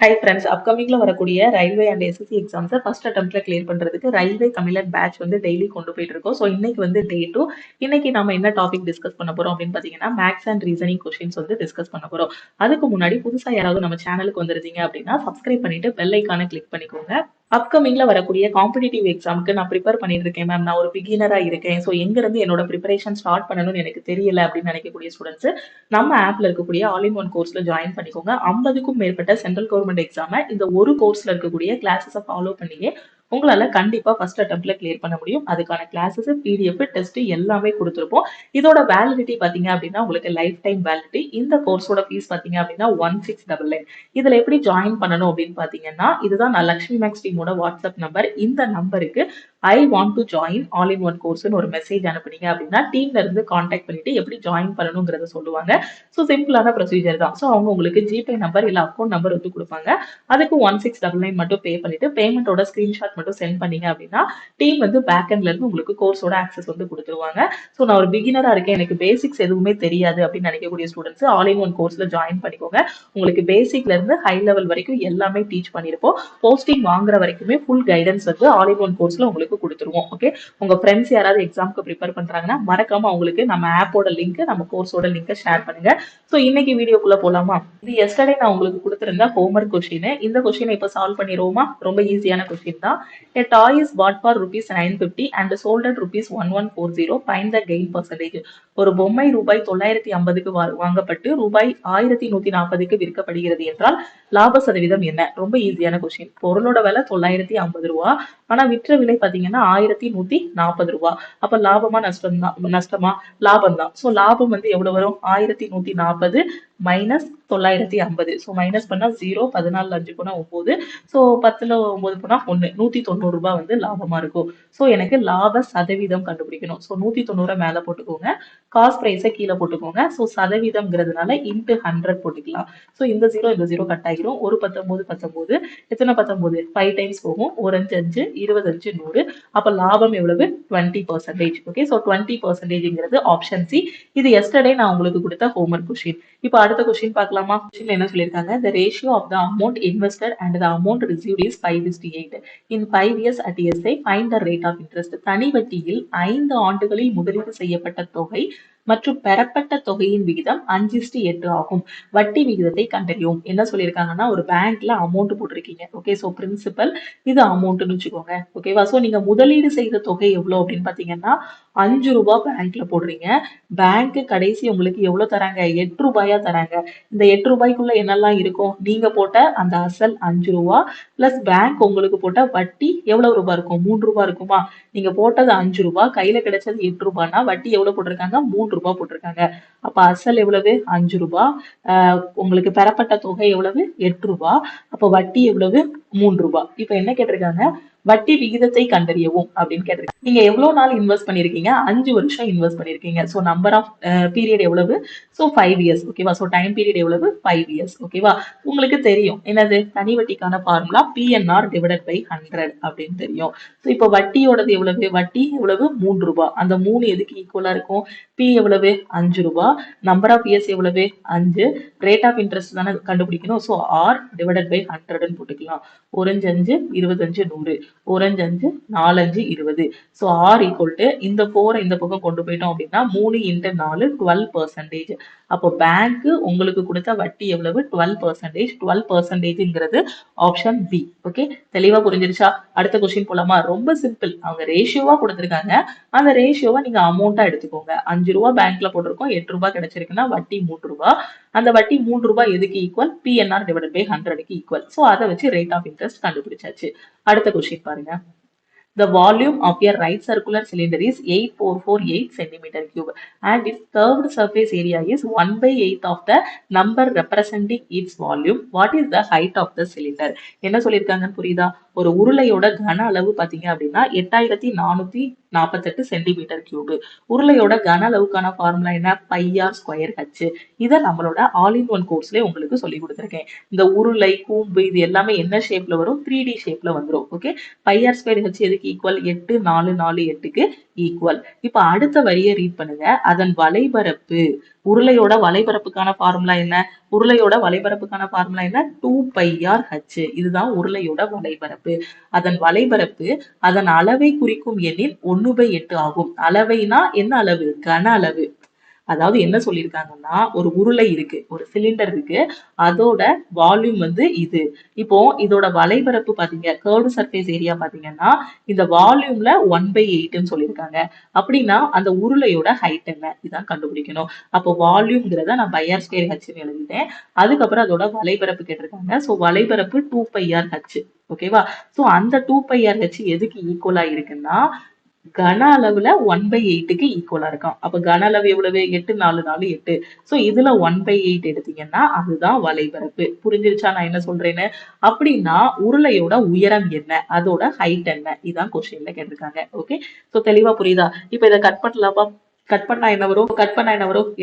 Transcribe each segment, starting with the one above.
High friends, அப்கமிங்ல வரக்கூடிய railway and SSC எக்ஸாம்ஸை ஃபர்ஸ்ட் அட்டெம்ப்ட்ல கிளியர் பண்றதுக்கு ரயில்வே தமிழன் பேட்ச் வந்து டெய்லி கொண்டு போயிட்டு இருக்கோம். ஸோ இன்னைக்கு வந்து டே 2. இன்னைக்கு நம்ம என்ன டாபிக் டிஸ்கஸ் பண்ண போறோம் அப்படின்னு பார்த்தீங்கன்னா, மேக்ஸ் அண்ட் ரீசனிங் கொஸ்டின்ஸ் வந்து டிஸ்கஸ் பண்ண போறோம். அதுக்கு முன்னாடி புதுசா யாராவது நம்ம சேனலுக்கு வந்திருந்தீங்க அப்படின்னா சப்ஸ்கிரைப் பண்ணிட்டு பெல் ஐக்கானை கிளிக் பண்ணிக்கோங்க. அப்கமிங்ல வரக்கூடிய காம்படிட்டிவ் எக்ஸாமுக்கு நான் ப்ரிப்பேர் பண்ணிட்டு இருக்கேன் மேம், நான் ஒரு பிகினரா இருக்கேன், ஸோ எங்க இருந்து என்னோட ப்ரிப்பரேஷன் ஸ்டார்ட் பண்ணணும்னு எனக்கு தெரியல அப்படின்னு நினைக்கக்கூடிய ஸ்டூடெண்ட்ஸ் நம்ம ஆப்ல இருக்கக்கூடிய ஆல் இன் ஒன் கோர்ஸ்ல ஜாயின் பண்ணிக்கோங்க. 50க்கும் மேற்பட்ட சென்ட்ரல் கவர்மெண்ட் எக்ஸாம இந்த ஒரு கோர்ஸ்ல இருக்கக்கூடிய கிளாஸஸை ஃபாலோ பண்ணியே உங்களால கண்டிப்பா ஃபர்ஸ்ட் அட்டெம்ப்ட்ல கிளியர் பண்ண முடியும். அதுக்கான கிளாஸஸ், பிடிஎஃப், டெஸ்ட் எல்லாமே கொடுத்துருப்போம். இதோட வேலிடிட்டி பாத்தீங்க அப்படின்னா உங்களுக்கு லைஃப் டைம் வேலிடிட்டி. இந்த கோர்ஸோட ஃபீஸ் பாத்தீங்க அப்படின்னா 1699. இதுல எப்படி ஜாயின் பண்ணணும் அப்படின்னு பாத்தீங்கன்னா, இதுதான் நான் லக்ஷ்மி மேக்ஸ் டீமோட வாட்ஸ்அப் நம்பர். இந்த நம்பருக்கு I want to join all in one கோர்ஸ்னு ஒரு மெசேஜ் அனுப்புனீங்க அப்படின்னா டீம்ல இருந்து கான்டாக்ட் பண்ணிட்டு எப்படி ஜாயின் பண்ணணுங்கிறத சொல்லுவாங்க. ஸோ சிம்பிளான ப்ரொசீஜர் தான். ஸோ அவங்க உங்களுக்கு ஜிபே நம்பர் இல்லை அக்கௌண்ட் நம்பர் வந்து கொடுப்பாங்க. அதுக்கு 1699 மட்டும் பே பண்ணிட்டு பேமெண்ட்டோட ஸ்கிரீன்ஷாட் மட்டும் சென்ட் பண்ணீங்க அப்படின்னா டீம் வந்து பேக் எண்ட்ல இருந்து உங்களுக்கு கோர்ஸோட ஆக்சஸ் வந்து கொடுத்துருவாங்க. ஸோ நான் ஒரு பிகினரா இருக்கேன், எனக்கு பேசிக்ஸ் எதுவுமே தெரியாது அப்படின்னு நினைக்கக்கூடிய ஸ்டூடெண்ட்ஸ் ஆல் இன் ஒன் கோர்ஸ்ல ஜாயின் பண்ணிக்கோங்க. உங்களுக்கு பேசிக்ல இருந்து ஹை லெவல் வரைக்கும் எல்லாமே டீச் பண்ணிருப்போம். போஸ்டிங் வாங்குற வரைக்குமே ஃபுல் கைடன்ஸ் வந்து ஆல் இன் ஒன் கோர்ஸ்ல உங்களுக்கு கொடுத்துருவோம். ஓகே, உங்க ஃப்ரெண்ட்ஸ் யாராவது எக்ஸாம்க்கு ப்ரிப்பேர் பண்றாங்கன்னா மறக்காம அவங்களுக்கு நம்ம ஆப்போட லிங்க், நம்ம கோர்ஸோட லிங்கை ஷேர் பண்ணுங்க. ஸோ இன்னைக்கு வீடியோக்குள்ள போலாமா? இது எஸ்டர்டே நான் உங்களுக்கு கொடுத்திருந்த ஹோம்ஒர்க் கொஸ்டின். இந்த கொஸ்டினை இப்ப சால்வ் பண்ணிடுவோமா? ரொம்ப ஈஸியான கொஸ்டின் தான். A toy is bought for rupees 950 and sold at rupees 1140. Find the gain percentage. ஒரு பொம்மை ரூபாய் 950க்கு வாங்கப்பட்டு ரூபாய் 1140க்கு விற்கப்படுகிறது என்றால் லாப சதவீதம் என்ன? ரொம்ப ஈஸியான கொஸ்டின். பொருளோட விலை 950 ரூபா, ஆனா விற்ற விலை பாத்தீங்கன்னா 1140 ரூபா. அப்ப லாபமா நஷ்டமா? லாபம் தான். சோ லாபம் வந்து எவ்வளவு வரும்? 1140 மைனஸ் 950. ஸோ மைனஸ் பண்ணா 0, 14 5 போனா 9, ஸோ 10ல 9 போனா 1, 190 ரூபாய் வந்து லாபமா இருக்கும். ஸோ எனக்கு லாப சதவீதம் கண்டுபிடிக்கணும். ஸோ 190 மேல போட்டுக்கோங்க, காஸ்ட் பிரைஸை கீழே போட்டுக்கோங்க. ஸோ சதவீதம்ங்கிறதுனால இன்ட்டு 100 போட்டுக்கலாம். ஸோ இந்த 0 கட் ஆகிரும். ஒரு 19 எத்தனை 19? 5 டைம்ஸ் போகும். ஒரு 5 5, 25 100. அப்ப லாபம் எவ்வளவு? 20%. ஓகே, ஸோ 20%ங்கிறது ஆப்ஷன் சி. இது எஸ்டர்டே நான் உங்களுக்கு கொடுத்த ஹோம்ஒர்க் கொஸ்டின். இப்போ அடுத்த கொஸ்டின் பார்க்கலாமா? கொஸ்டின் என்ன சொல்லியிருக்காங்க? The ratio of the amount invested and the amount received is 5:8. In 5 years at ESI, find the rate of interest. தனி வட்டியில் 5 ஆண்டுகளில் முதலீடு செய்யப்பட்ட தொகை மற்றும் பெறப்பட்ட தொகையின் விகிதம் 5:8 ஆகும். வட்டி விகிதத்தை கண்டறியும். என்ன சொல்லியிருக்காங்கன்னா, ஒரு பேங்க்ல அமௌண்ட் போட்டிருக்கீங்க. ஓகே, ஸோ பிரின்சிபல், இது அமௌண்ட்னு வச்சுக்கோங்க. ஓகேவா? ஸோ நீங்க முதலீடு செய்த தொகை எவ்வளவு அப்படின்னு பாத்தீங்கன்னா 5 ரூபாய் பேங்க்ல போடுறீங்க. பேங்க் கடைசி உங்களுக்கு எவ்வளவு தராங்க? 8 ரூபாயா தராங்க. இந்த 8 ரூபாய்க்குள்ள என்னெல்லாம் இருக்கும்? நீங்க போட்ட அந்த அசல் 5 ரூபாய் பிளஸ் பேங்க் உங்களுக்கு போட்ட வட்டி எவ்வளவு ரூபாய் இருக்கும்? 3 ரூபாய் இருக்குமா? நீங்க போட்டது 5 ரூபாய், கையில கிடைச்சது 8 ரூபாய்னா வட்டி எவ்வளவு போட்டிருக்காங்க? 3 ரூபாய் போட்டிருக்காங்க. அப்ப அசல் எவ்வளவு? 5 ரூபாய். உங்களுக்கு பெறப்பட்ட தொகை எவ்வளவு? 8 ரூபாய். அப்ப வட்டி எவ்வளவு? 3 ரூபாய். இப்ப என்ன கேட்டிருக்காங்க? வட்டி விகிதத்தை கண்டறியவும் அப்படின்னு கேட்டிருக்கீங்க. நீங்க எவ்வளவு நாள் இன்வெஸ்ட் பண்ணிருக்கீங்க? 5 வருஷம் இன்வெஸ்ட் பண்ணிருக்கீங்க. சோ நம்பர் ஆஃப் பீரியட் எவ்வளவு? So 5 years. ஓகேவா? சோ டைம் பீரியட் எவ்வளவு? 5 இயர்ஸ். ஓகேவா? உங்களுக்கு தெரியும் என்னது? தனி வட்டிக்கான ஃபார்முலா PNR டிவைடட் பை 100 அப்படின்னு தெரியும். சோ இப்போ வட்டியோடது எவ்வளவு? வட்டி எவ்வளவு? 3 ரூபாய். அந்த 3 எதுக்கு ஈக்குவலா இருக்கும்? P எவ்வளவு? 5 ரூபாய். நம்பர் ஆஃப் இயர்ஸ் எவ்வளவு? 5. ரேட் ஆஃப் இன்ட்ரெஸ்ட் தானே கண்டுபிடிக்கணும். சோ R டிவைடட் பை 100 போட்டுக்கலாம். ஒரு 5 25 100, ஒரு 5 4 5 20. ஸோ ஆர் ஈக்குவல் டு இந்த 4 இந்த பக்கம் கொண்டு போயிட்டோம் அப்படின்னா 3 இன்ட்டு 4 12%. அப்போ பேங்க் உங்களுக்கு கொடுத்த வட்டி எவ்வளவு? 12%. 12%ங்கிறது ஆப்ஷன் பி. ஓகே, தெளிவா புரிஞ்சிருச்சா? அடுத்த கொஸ்டின் போலாமா? ரொம்ப சிம்பிள். அவங்க ரேஷியோவா கொடுத்துருக்காங்க. அந்த ரேஷியோவை நீங்க அமௌண்டா எடுத்துக்கோங்க. 5 ரூபாய் பேங்க்ல போட்டிருக்கோம், 8 ரூபாய் கிடைச்சிருக்குன்னா வட்டி 3 ரூபாய். அந்த வட்டி 3 ரூபாய் எதுக்கு ஈக்குவல்? PNR டிவைடட் பை 100க்கு ஈக்குவல். ஸோ அதை வச்சு ரேட் ஆஃப் இன்ட்ரெஸ்ட் கண்டுபிடிச்சாச்சு. அடுத்த கொஸ்டின் பாருங்க. The volume of a right circular cylinder is 8448 centimeter cube and its curved surface area is 1/8 of the number representing its volume. What is the height of the cylinder? என்ன சொல்லியிருக்காங்கன்னு புரியுதா? ஒரு உருளையோட கன அளவு பாத்தீங்க அப்படின்னா 8448 சென்டிமீட்டர் கியூப். உருளையோட கன அளவுக்கான ஃபார்முலா என்ன? πr square h. இதை நம்மளோட ஆல் இன் ஒன் கோர்ஸ்ல உங்களுக்கு சொல்லி கொடுத்துருக்கேன். இந்த உருளை, கூம்பு இது எல்லாமே என்ன ஷேப்ல வரும்? 3D ஷேப்ல வந்துடும். ஓகே, πr ஸ்கொயர் h எதுக்கு ஈக்குவல்? 8448க்கு ஈக்குவல். இப்ப அடுத்த வரியை ரீட் பண்ணுங்க. அதன் வலைபரப்பு உருளையோட வலைபரப்புக்கான ஃபார்முலா என்ன? உருளையோட வலைபரப்புக்கான ஃபார்முலா என்ன? 2πr/h. இதுதான் உருளையோட வலைபரப்பு. அதன் வலைபரப்பு அதன் அளவை குறிக்கும் எண்ணில் 1/8 ஆகும். அளவைனா என்ன அளவு? கன அளவு. அதாவது என்ன சொல்லியிருக்காங்கன்னா, ஒரு உருளை இருக்கு, ஒரு சிலிண்டர் இருக்கு, அதோட வால்யூம் வந்து இது. இப்போ இதோட வலைபரப்பு பாத்தீங்க, கர்வ்டு சர்ஃபேஸ் ஏரியா பாத்தீங்கன்னா இந்த வால்யூம்ல 1/8ன்னு சொல்லியிருக்காங்க. அப்படின்னா அந்த உருளையோட ஹைட் என்ன, இதான் கண்டுபிடிக்கணும். அப்போ வால்யூம்ங்கிறத நான் πr ஸ்கொயர் ஹெச்னு எழுதிட்டேன். அதுக்கப்புறம் அதோட வலைபரப்பு கேட்டிருக்காங்க. ஸோ வலைபரப்பு 2πr/h. ஓகேவா? ஸோ அந்த 2πr/h எதுக்கு ஈக்குவலா இருக்குன்னா கன அளவுல 1/8க்கு ஈக்குவலா இருக்கும். அப்ப கன அளவு எவ்வளவு? 8 4 4 8. சோ இதுல 1/8 எடுத்தீங்கன்னா அதுதான் வலைபரப்பு. புரிஞ்சிருச்சா நான் என்ன சொல்றேன்னு? அப்படின்னா உருளையோட உயரம் என்ன, அதோட ஹைட் என்ன, இதான் கொஸ்டின்ல கேட்டிருக்காங்க. ஓகே, சோ தெளிவா புரியுதா? இப்ப இதை கட் பண்ணலாமா? கட் பண்ணா என்ன வரும்?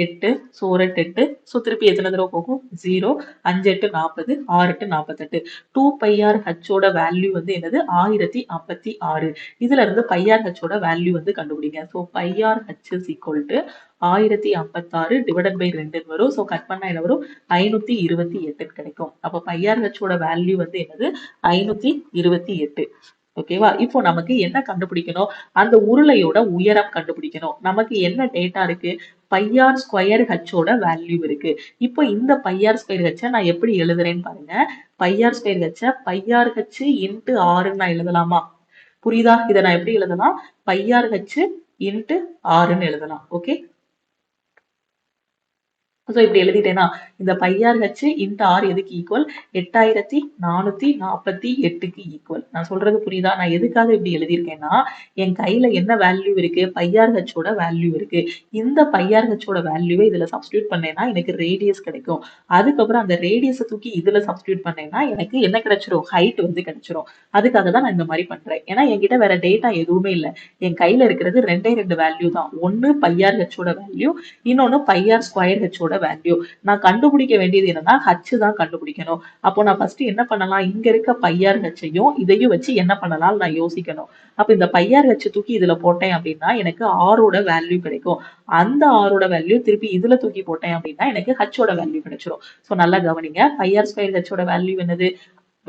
8. ஸோ ஒரு 8. ஸோ திருப்பி எத்தனை தடவை போகும்? 0. 5 8 40. 6 8 48. 2πr/h வேல்யூ வந்து என்னது? 1056. இதுல இருந்து πr/h வேல்யூ வந்து கண்டுபிடிங்க. So πr/h is equal to 1056 divided by 2 வரும். ஸோ கட் பண்ணா என்ன வரும்? 528 கிடைக்கும். அப்ப πr/h வேல்யூ வந்து என்னது? 528. ஓகேவா? இப்போ நமக்கு என்ன கண்டுபிடிக்கணும்? அந்த உருளையோட உயரம் கண்டுபிடிக்கணும். நமக்கு என்ன டேட்டா இருக்கு? πr ஸ்கொயர் ஹெச்சோட வேல்யூ இருக்கு. இப்போ இந்த πr ஸ்கொயர் ஹெச்சை நான் எப்படி எழுதுறேன்னு பாருங்க. πr ஸ்கொயர் ஹெச்சை πr/h இன்ட்டு ஆறுன்னு நான் எழுதலாமா? புரியுதா? இதை நான் எப்படி எழுதலாம்? πr/h இன்ட்டு ஆறுன்னு எழுதலாம். ஓகே, ஸோ இப்படி எழுதிட்டேன்னா இந்த πr/h இன்ட்டு ஆர் எதுக்கு ஈக்குவல்? 8448க்கு ஈக்குவல். நான் சொல்றது புரியுதா? நான் எதுக்காக இப்படி எழுதியிருக்கேன்னா என் கையில என்ன வேல்யூ இருக்கு? πr/h வேல்யூ இருக்கு. இந்த πr/h வேல்யூவை இதுல சப்ஸ்டியூட் பண்ணேன்னா எனக்கு ரேடியஸ் கிடைக்கும். அதுக்கப்புறம் அந்த ரேடியஸை தூக்கி இதுல சப்ஸ்டியூட் பண்ணேன்னா எனக்கு என்ன கிடைச்சிரும்? ஹைட் வந்து கிடைச்சிரும். அதுக்காக தான் நான் இந்த மாதிரி பண்றேன். ஏன்னா என்கிட்ட வேற டேட்டா எதுவுமே இல்லை. என் கையில இருக்கிறது ரெண்டு வேல்யூ தான். ஒன்னு πr/h வேல்யூ, இன்னொன்னு πr ஸ்கொயர் ஹெச் வேல்யூ. நான் கண்டுபிடிக்க வேண்டியது என்னன்னா ஹச் தான் கண்டுபிடிக்கணும். அப்போ நான் ஃபர்ஸ்ட் என்ன பண்ணலாம்? இங்க இருக்க πr/h-ஐயும் இதையும் வச்சு என்ன பண்ணலாம் நான் யோசிக்கணும். அப்ப இந்த πr/h தூக்கி இதுல போட்டேன் அப்படின்னா எனக்கு ஆரோட வேல்யூ கிடைக்கும். அந்த ஆரோட வேல்யூ திருப்பி இதுல தூக்கி போட்டேன் அப்படின்னா எனக்கு ஹச்சோட வேல்யூ கிடைச்சிரும். சோ நல்லா கவனிங்க. πr ஸ்கொயர் ஹெச்சோட வேல்யூ என்னது?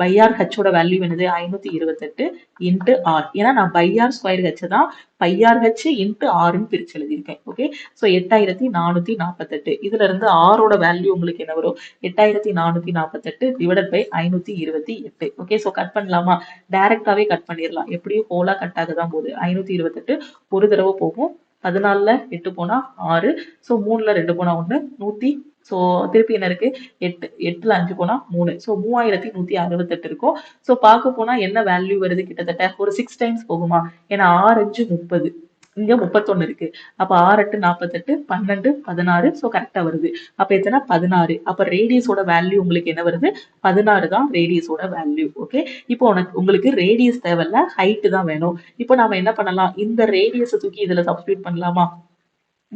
πr/h வேல்யூ என்னது? 528 இன்ட்டு ஆர். ஏன்னா நான் πr ஸ்கொயர் ஹெச் தான் πr/h இன்ட்டு ஆர்ன்னு பிரிச்சு எழுதியிருக்கேன். Okay, so 8448. இதுல இருந்து ஆரோட வேல்யூ உங்களுக்கு என்ன வரும்? 8448 divided by 528. Okay, so cut பண்ணலாமா? டைரக்டாவே கட் பண்ணிடலாம். எப்படியும் ஹோலா கட் ஆக தான் போகுது. 528 ஒரு தடவை போகும். 14ல 8 போனா 6. ஸோ 3ல 2 போனா 1. 100. ஸோ திருப்பி என்ன இருக்கு? 8. 8ல 5 போனா 3. ஸோ 3168 இருக்கும். ஸோ பார்க்க போனா என்ன வேல்யூ வருது? கிட்டத்தட்ட ஒரு 6 டைம்ஸ் போகுமா? ஏன்னா 6 5 30. இங்க 31 இருக்கு. அப்ப 6 8 48, 12 16. ஸோ கரெக்டா வருது. அப்ப எத்தனை? 16. அப்ப ரேடியஸோட வேல்யூ உங்களுக்கு என்ன வருது? 16 தான் ரேடியஸோட வேல்யூ. ஓகே, இப்போ உங்களுக்கு ரேடியஸ் தேவையில்ல, ஹைட் தான் வேணும். இப்போ நாம என்ன பண்ணலாம்? இந்த ரேடியஸை தூக்கி இதுல சப்ஸ்டியூட் பண்ணலாமா?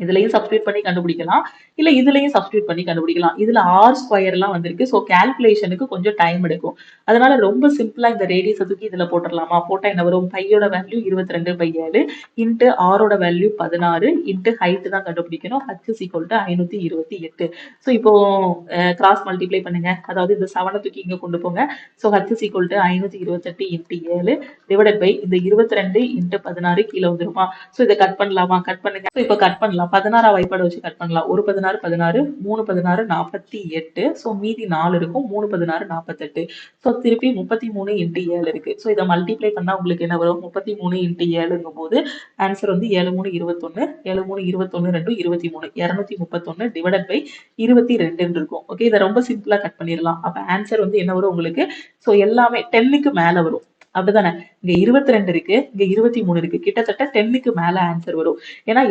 இதுலயும் சப்ஸ்டியூட் பண்ணி கண்டுபிடிக்கலாம், இல்ல இதுலயும் சப்ஸ்டியூட் பண்ணி கண்டுபிடிக்கலாம். இதுல ஆர் ஸ்கொயர் எல்லாம் வந்திருக்கு. ஸோ கால்குலேஷனுக்கு கொஞ்சம் டைம் எடுக்கும். அதனால ரொம்ப சிம்பிளா இந்த ரேடியஸை தூக்கி இதுல போட்டுடலாமா? போட்டா என்ன வரும்? பையோட வேல்யூ 22/7 இன்ட்டு ஆரோட வேல்யூ 16 இன்ட்டு ஹைட் தான் கண்டுபிடிக்கணும். h is equal to 528. So இப்போ கிராஸ் மல்டிப்ளை பண்ணுங்க. அதாவது இந்த 7 தூக்கி இங்க கொண்டு போங்க. So h is equal to 528 into 7 divided by இந்த 22 இன்ட்டு 16 கீழே வந்துருமா? ஸோ இதை கட் பண்ணலாமா? கட் பண்ணுங்க. ஸோ இப்போ கட் பண்ணலாம். 16 வாய்ப்பாடு வச்சு கட் பண்ணலாம். ஒரு 16 16, 3 16 48. ஸோ மீதி 4 இருக்கும். 3 16 48. ஸோ திருப்பி 33 இன்ட்டு 7 இருக்கு. ஸோ இதை மல்டிப்ளை பண்ணா உங்களுக்கு என்ன வரும்? 33 இன்ட்டு 7ங்கும் போது ஆன்சர் வந்து 7 3 21, 7 3 21 2 23, 231 டிவைடட் பை 22 இருக்கும். ஓகே, இதை ரொம்ப சிம்பிளா கட் பண்ணிடலாம். அப்ப ஆன்சர் வந்து என்ன வரும் உங்களுக்கு? ஸோ எல்லாமே 10க்கு மேல வரும். அப்படிதானே? இங்க 22 இருக்கு, இங்க 23 இருக்கு. கிட்டத்தட்ட 10க்கு மேல ஆன்சர் வரும். ஏன்னா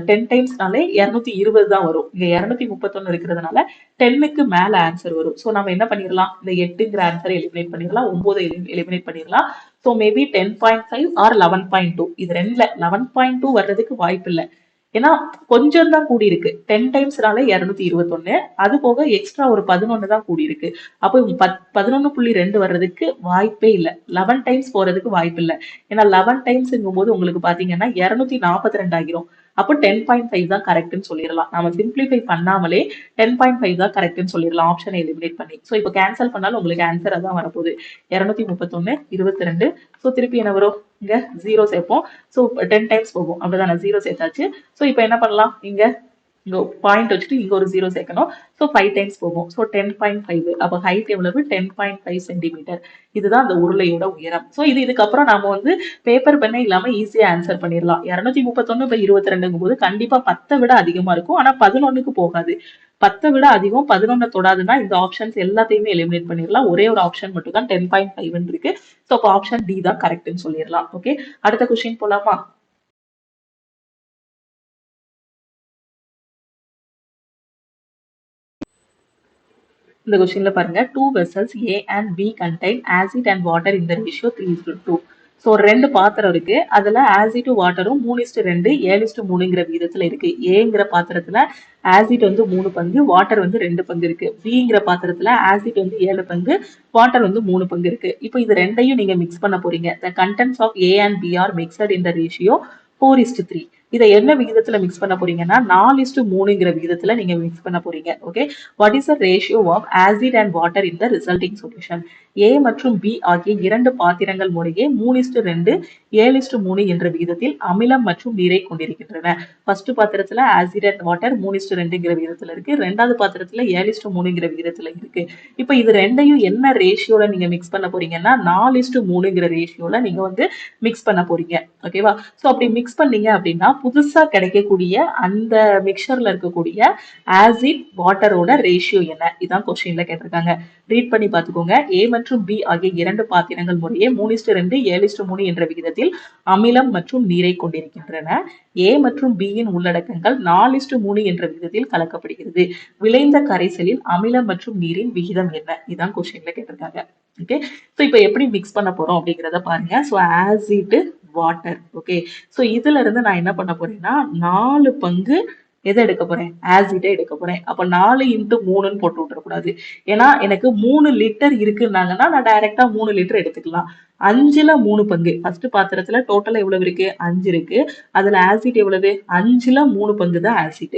10 டைம்ஸ்னாலே 220 தான் வரும். இங்க 231 இருக்கிறதுனால 10க்கு மேல ஆன்சர் வரும். ஸோ நம்ம என்ன பண்ணிடலாம்? இந்த 8ங்கிற ஆன்சரை எலிமினேட் பண்ணிடலாம், 9 எலிமினேட் பண்ணிடலாம். So maybe 10.5 or 11.2. இது ரெண்டுல 11.2 வர்றதுக்கு வாய்ப்பு இல்லை. ஏன்னா கொஞ்சம் தான் கூடி இருக்கு. 10 டைம்ஸ்னால 221, அது போக எக்ஸ்ட்ரா ஒரு 11 தான் கூடி இருக்கு. அப்போ 11.2 வர்றதுக்கு வாய்ப்பே இல்லை. 11 டைம்ஸ் போறதுக்கு வாய்ப்பு இல்லை. ஏன்னா 11 டைம்ஸ்ங்கும் போது உங்களுக்கு பாத்தீங்கன்னா 242 ஆகிரும். அப்போ 10.5 தான் கரெக்ட்னு சொல்லிடலாம். நம்ம சிம்பிளிஃபை பண்ணாமலே 10.5 தான் கரெக்ட்னு சொல்லிடலாம் ஆப்ஷனை எலிமினேட் பண்ணி. ஸோ இப்போ கேன்சல் பண்ணாலும் உங்களுக்கு ஆன்சர் அதான் வரப்போகுது 231 22. ஸோ திருப்பி என்ன வரும், இங்க 0 சேர்ப்போம். ஸோ 10 டைம்ஸ் போகும், அப்படிதானே, 0 சேர்த்தாச்சு. ஸோ இப்போ என்ன பண்ணலாம், இங்க பாயிண்ட் வச்சுட்டு இங்க ஒரு 0 சேர்க்கணும். ஸோ 5 டைம்ஸ் போகும். ஸோ 10.5. அப்போ ஹைட் எவ்வளவு, 10.5 சென்டிமீட்டர். இதுதான் அந்த உருளையோட உயரம். ஸோ இதுக்கப்புறம் நாம வந்து பேப்பர் பெண்ணே இல்லாம ஈஸியா ஆன்சர் பண்ணிடலாம். 231 by 22ங்கும் போது கண்டிப்பா 10 விட அதிகமா இருக்கும். ஆனா 11க்கு போகாது. 10 விட அதிகம் 11 தொடாதுன்னா இந்த ஆப்ஷன்ஸ் எல்லாத்தையுமே எலிமினேட் பண்ணிடலாம். ஒரே ஒரு ஆப்ஷன் மட்டும் தான் 10.5 இருக்கு. ஸோ அப்போ ஆப்ஷன் டி தான் கரெக்ட்னு சொல்லிடலாம். ஓகே, அடுத்த கொஸ்டின் போலாமா. இந்த கொஸ்டின்ல பாருங்க, 2 vessels A and B contain acid and water in the ratio 3:2. So 2 பாத்திரம் இருக்கு, அதுல ஆசிட் வாட்டரும் 3:2 7:3ங்கிற விகிதத்துல இருக்கு. ஏங்கிற பாத்திரத்துல ஆசிட் வந்து 3 பங்கு, வாட்டர் வந்து 2 பங்கு இருக்கு. பிங்கிற பாத்திரத்துல ஆசிட் வந்து 7 பங்கு, வாட்டர் வந்து 3 பங்கு இருக்கு. இப்போ இது ரெண்டையும் நீங்க மிக்ஸ் பண்ண போறீங்க. The contents of A and B are mixed in the ratio 4:3. இதை என்ன விகிதத்துல மிக்ஸ் பண்ண போறீங்கன்னா 4:3ங்கிற விகிதத்துல நீங்க மிக்ஸ் பண்ண போறீங்க. Okay, what is the ratio of acid and water in the resulting solution. A மற்றும் பி ஆகிய 2 பாத்திரங்கள் முறையே 3:2 7:3 என்ற விகிதத்தில் அமிலம் மற்றும் நீரை கொண்டிருக்கின்றன. ஃபர்ஸ்ட் பாத்திரத்துல ஆசிட் அண்ட் வாட்டர் 3:2ங்கிற விகிதத்துல இருக்கு, ரெண்டாவது பாத்திரத்துல 7:3ங்கிற விகிதத்துல இருக்கு. இப்ப இது ரெண்டையும் என்ன ரேஷியோல நீங்க மிக்ஸ் பண்ண போறீங்கன்னா 4:3ங்கிற ரேஷியோல நீங்க வந்து மிக்ஸ் பண்ண போறீங்க. ஓகேவா, சோ அப்படி மிக்ஸ் பண்ணீங்க அப்படின்னா புதுசா கிடைக்கக்கூடிய அந்த மிக்சர்ல இருக்கக்கூடிய ஆசிட் வாட்டரோட ரேஷியோ என்ன, இதான் கொஸ்டின்ல கேட்டிருக்காங்க. ரீட் பண்ணி பார்த்துக்கோங்க. ஏ மற்றும் பி ஆகிய 2 பாத்திரங்கள் முறையே 3:2 7:3 என்ற விகிதத்தில் அமிலம் மற்றும் நீரை கொண்டிருக்கின்றன. ஏ மற்றும் பியின் உள்ளடக்கங்கள் 4:3 என்ற விகிதத்தில் கலக்கப்படுகிறது. விளைந்த கரைசலில் அமிலம் மற்றும் நீரின் விகிதம் என்ன, இதான் கொஸ்டின்ல கேட்டிருக்காங்க. ஓகே, ஸோ இப்போ எப்படி மிக்ஸ் பண்ண போறோம் அப்படிங்கிறத பாருங்க. So acid water. Okay, so இதுல இருந்து நான் என்ன பண்ண போறேன்னா 4 பங்கு எதை எடுக்க போறேன், ஆசிட்டை எடுக்க போறேன். அப்ப 4 × 3ன்னு போட்டு விட்டுறக்கூடாது. ஏன்னா எனக்கு 3 லிட்டர் இருக்குன்னாங்கன்னா நான் டைரக்டா 3 லிட்டர் எடுத்துக்கலாம். 5ல 3 பங்கு. ஃபர்ஸ்ட் பாத்திரத்துல டோட்டலா எவ்வளவு இருக்கு, 5 இருக்கு. அதுல ஆசிட் எவ்வளவு, 5ல 3 பங்கு தான் ஆசிட்.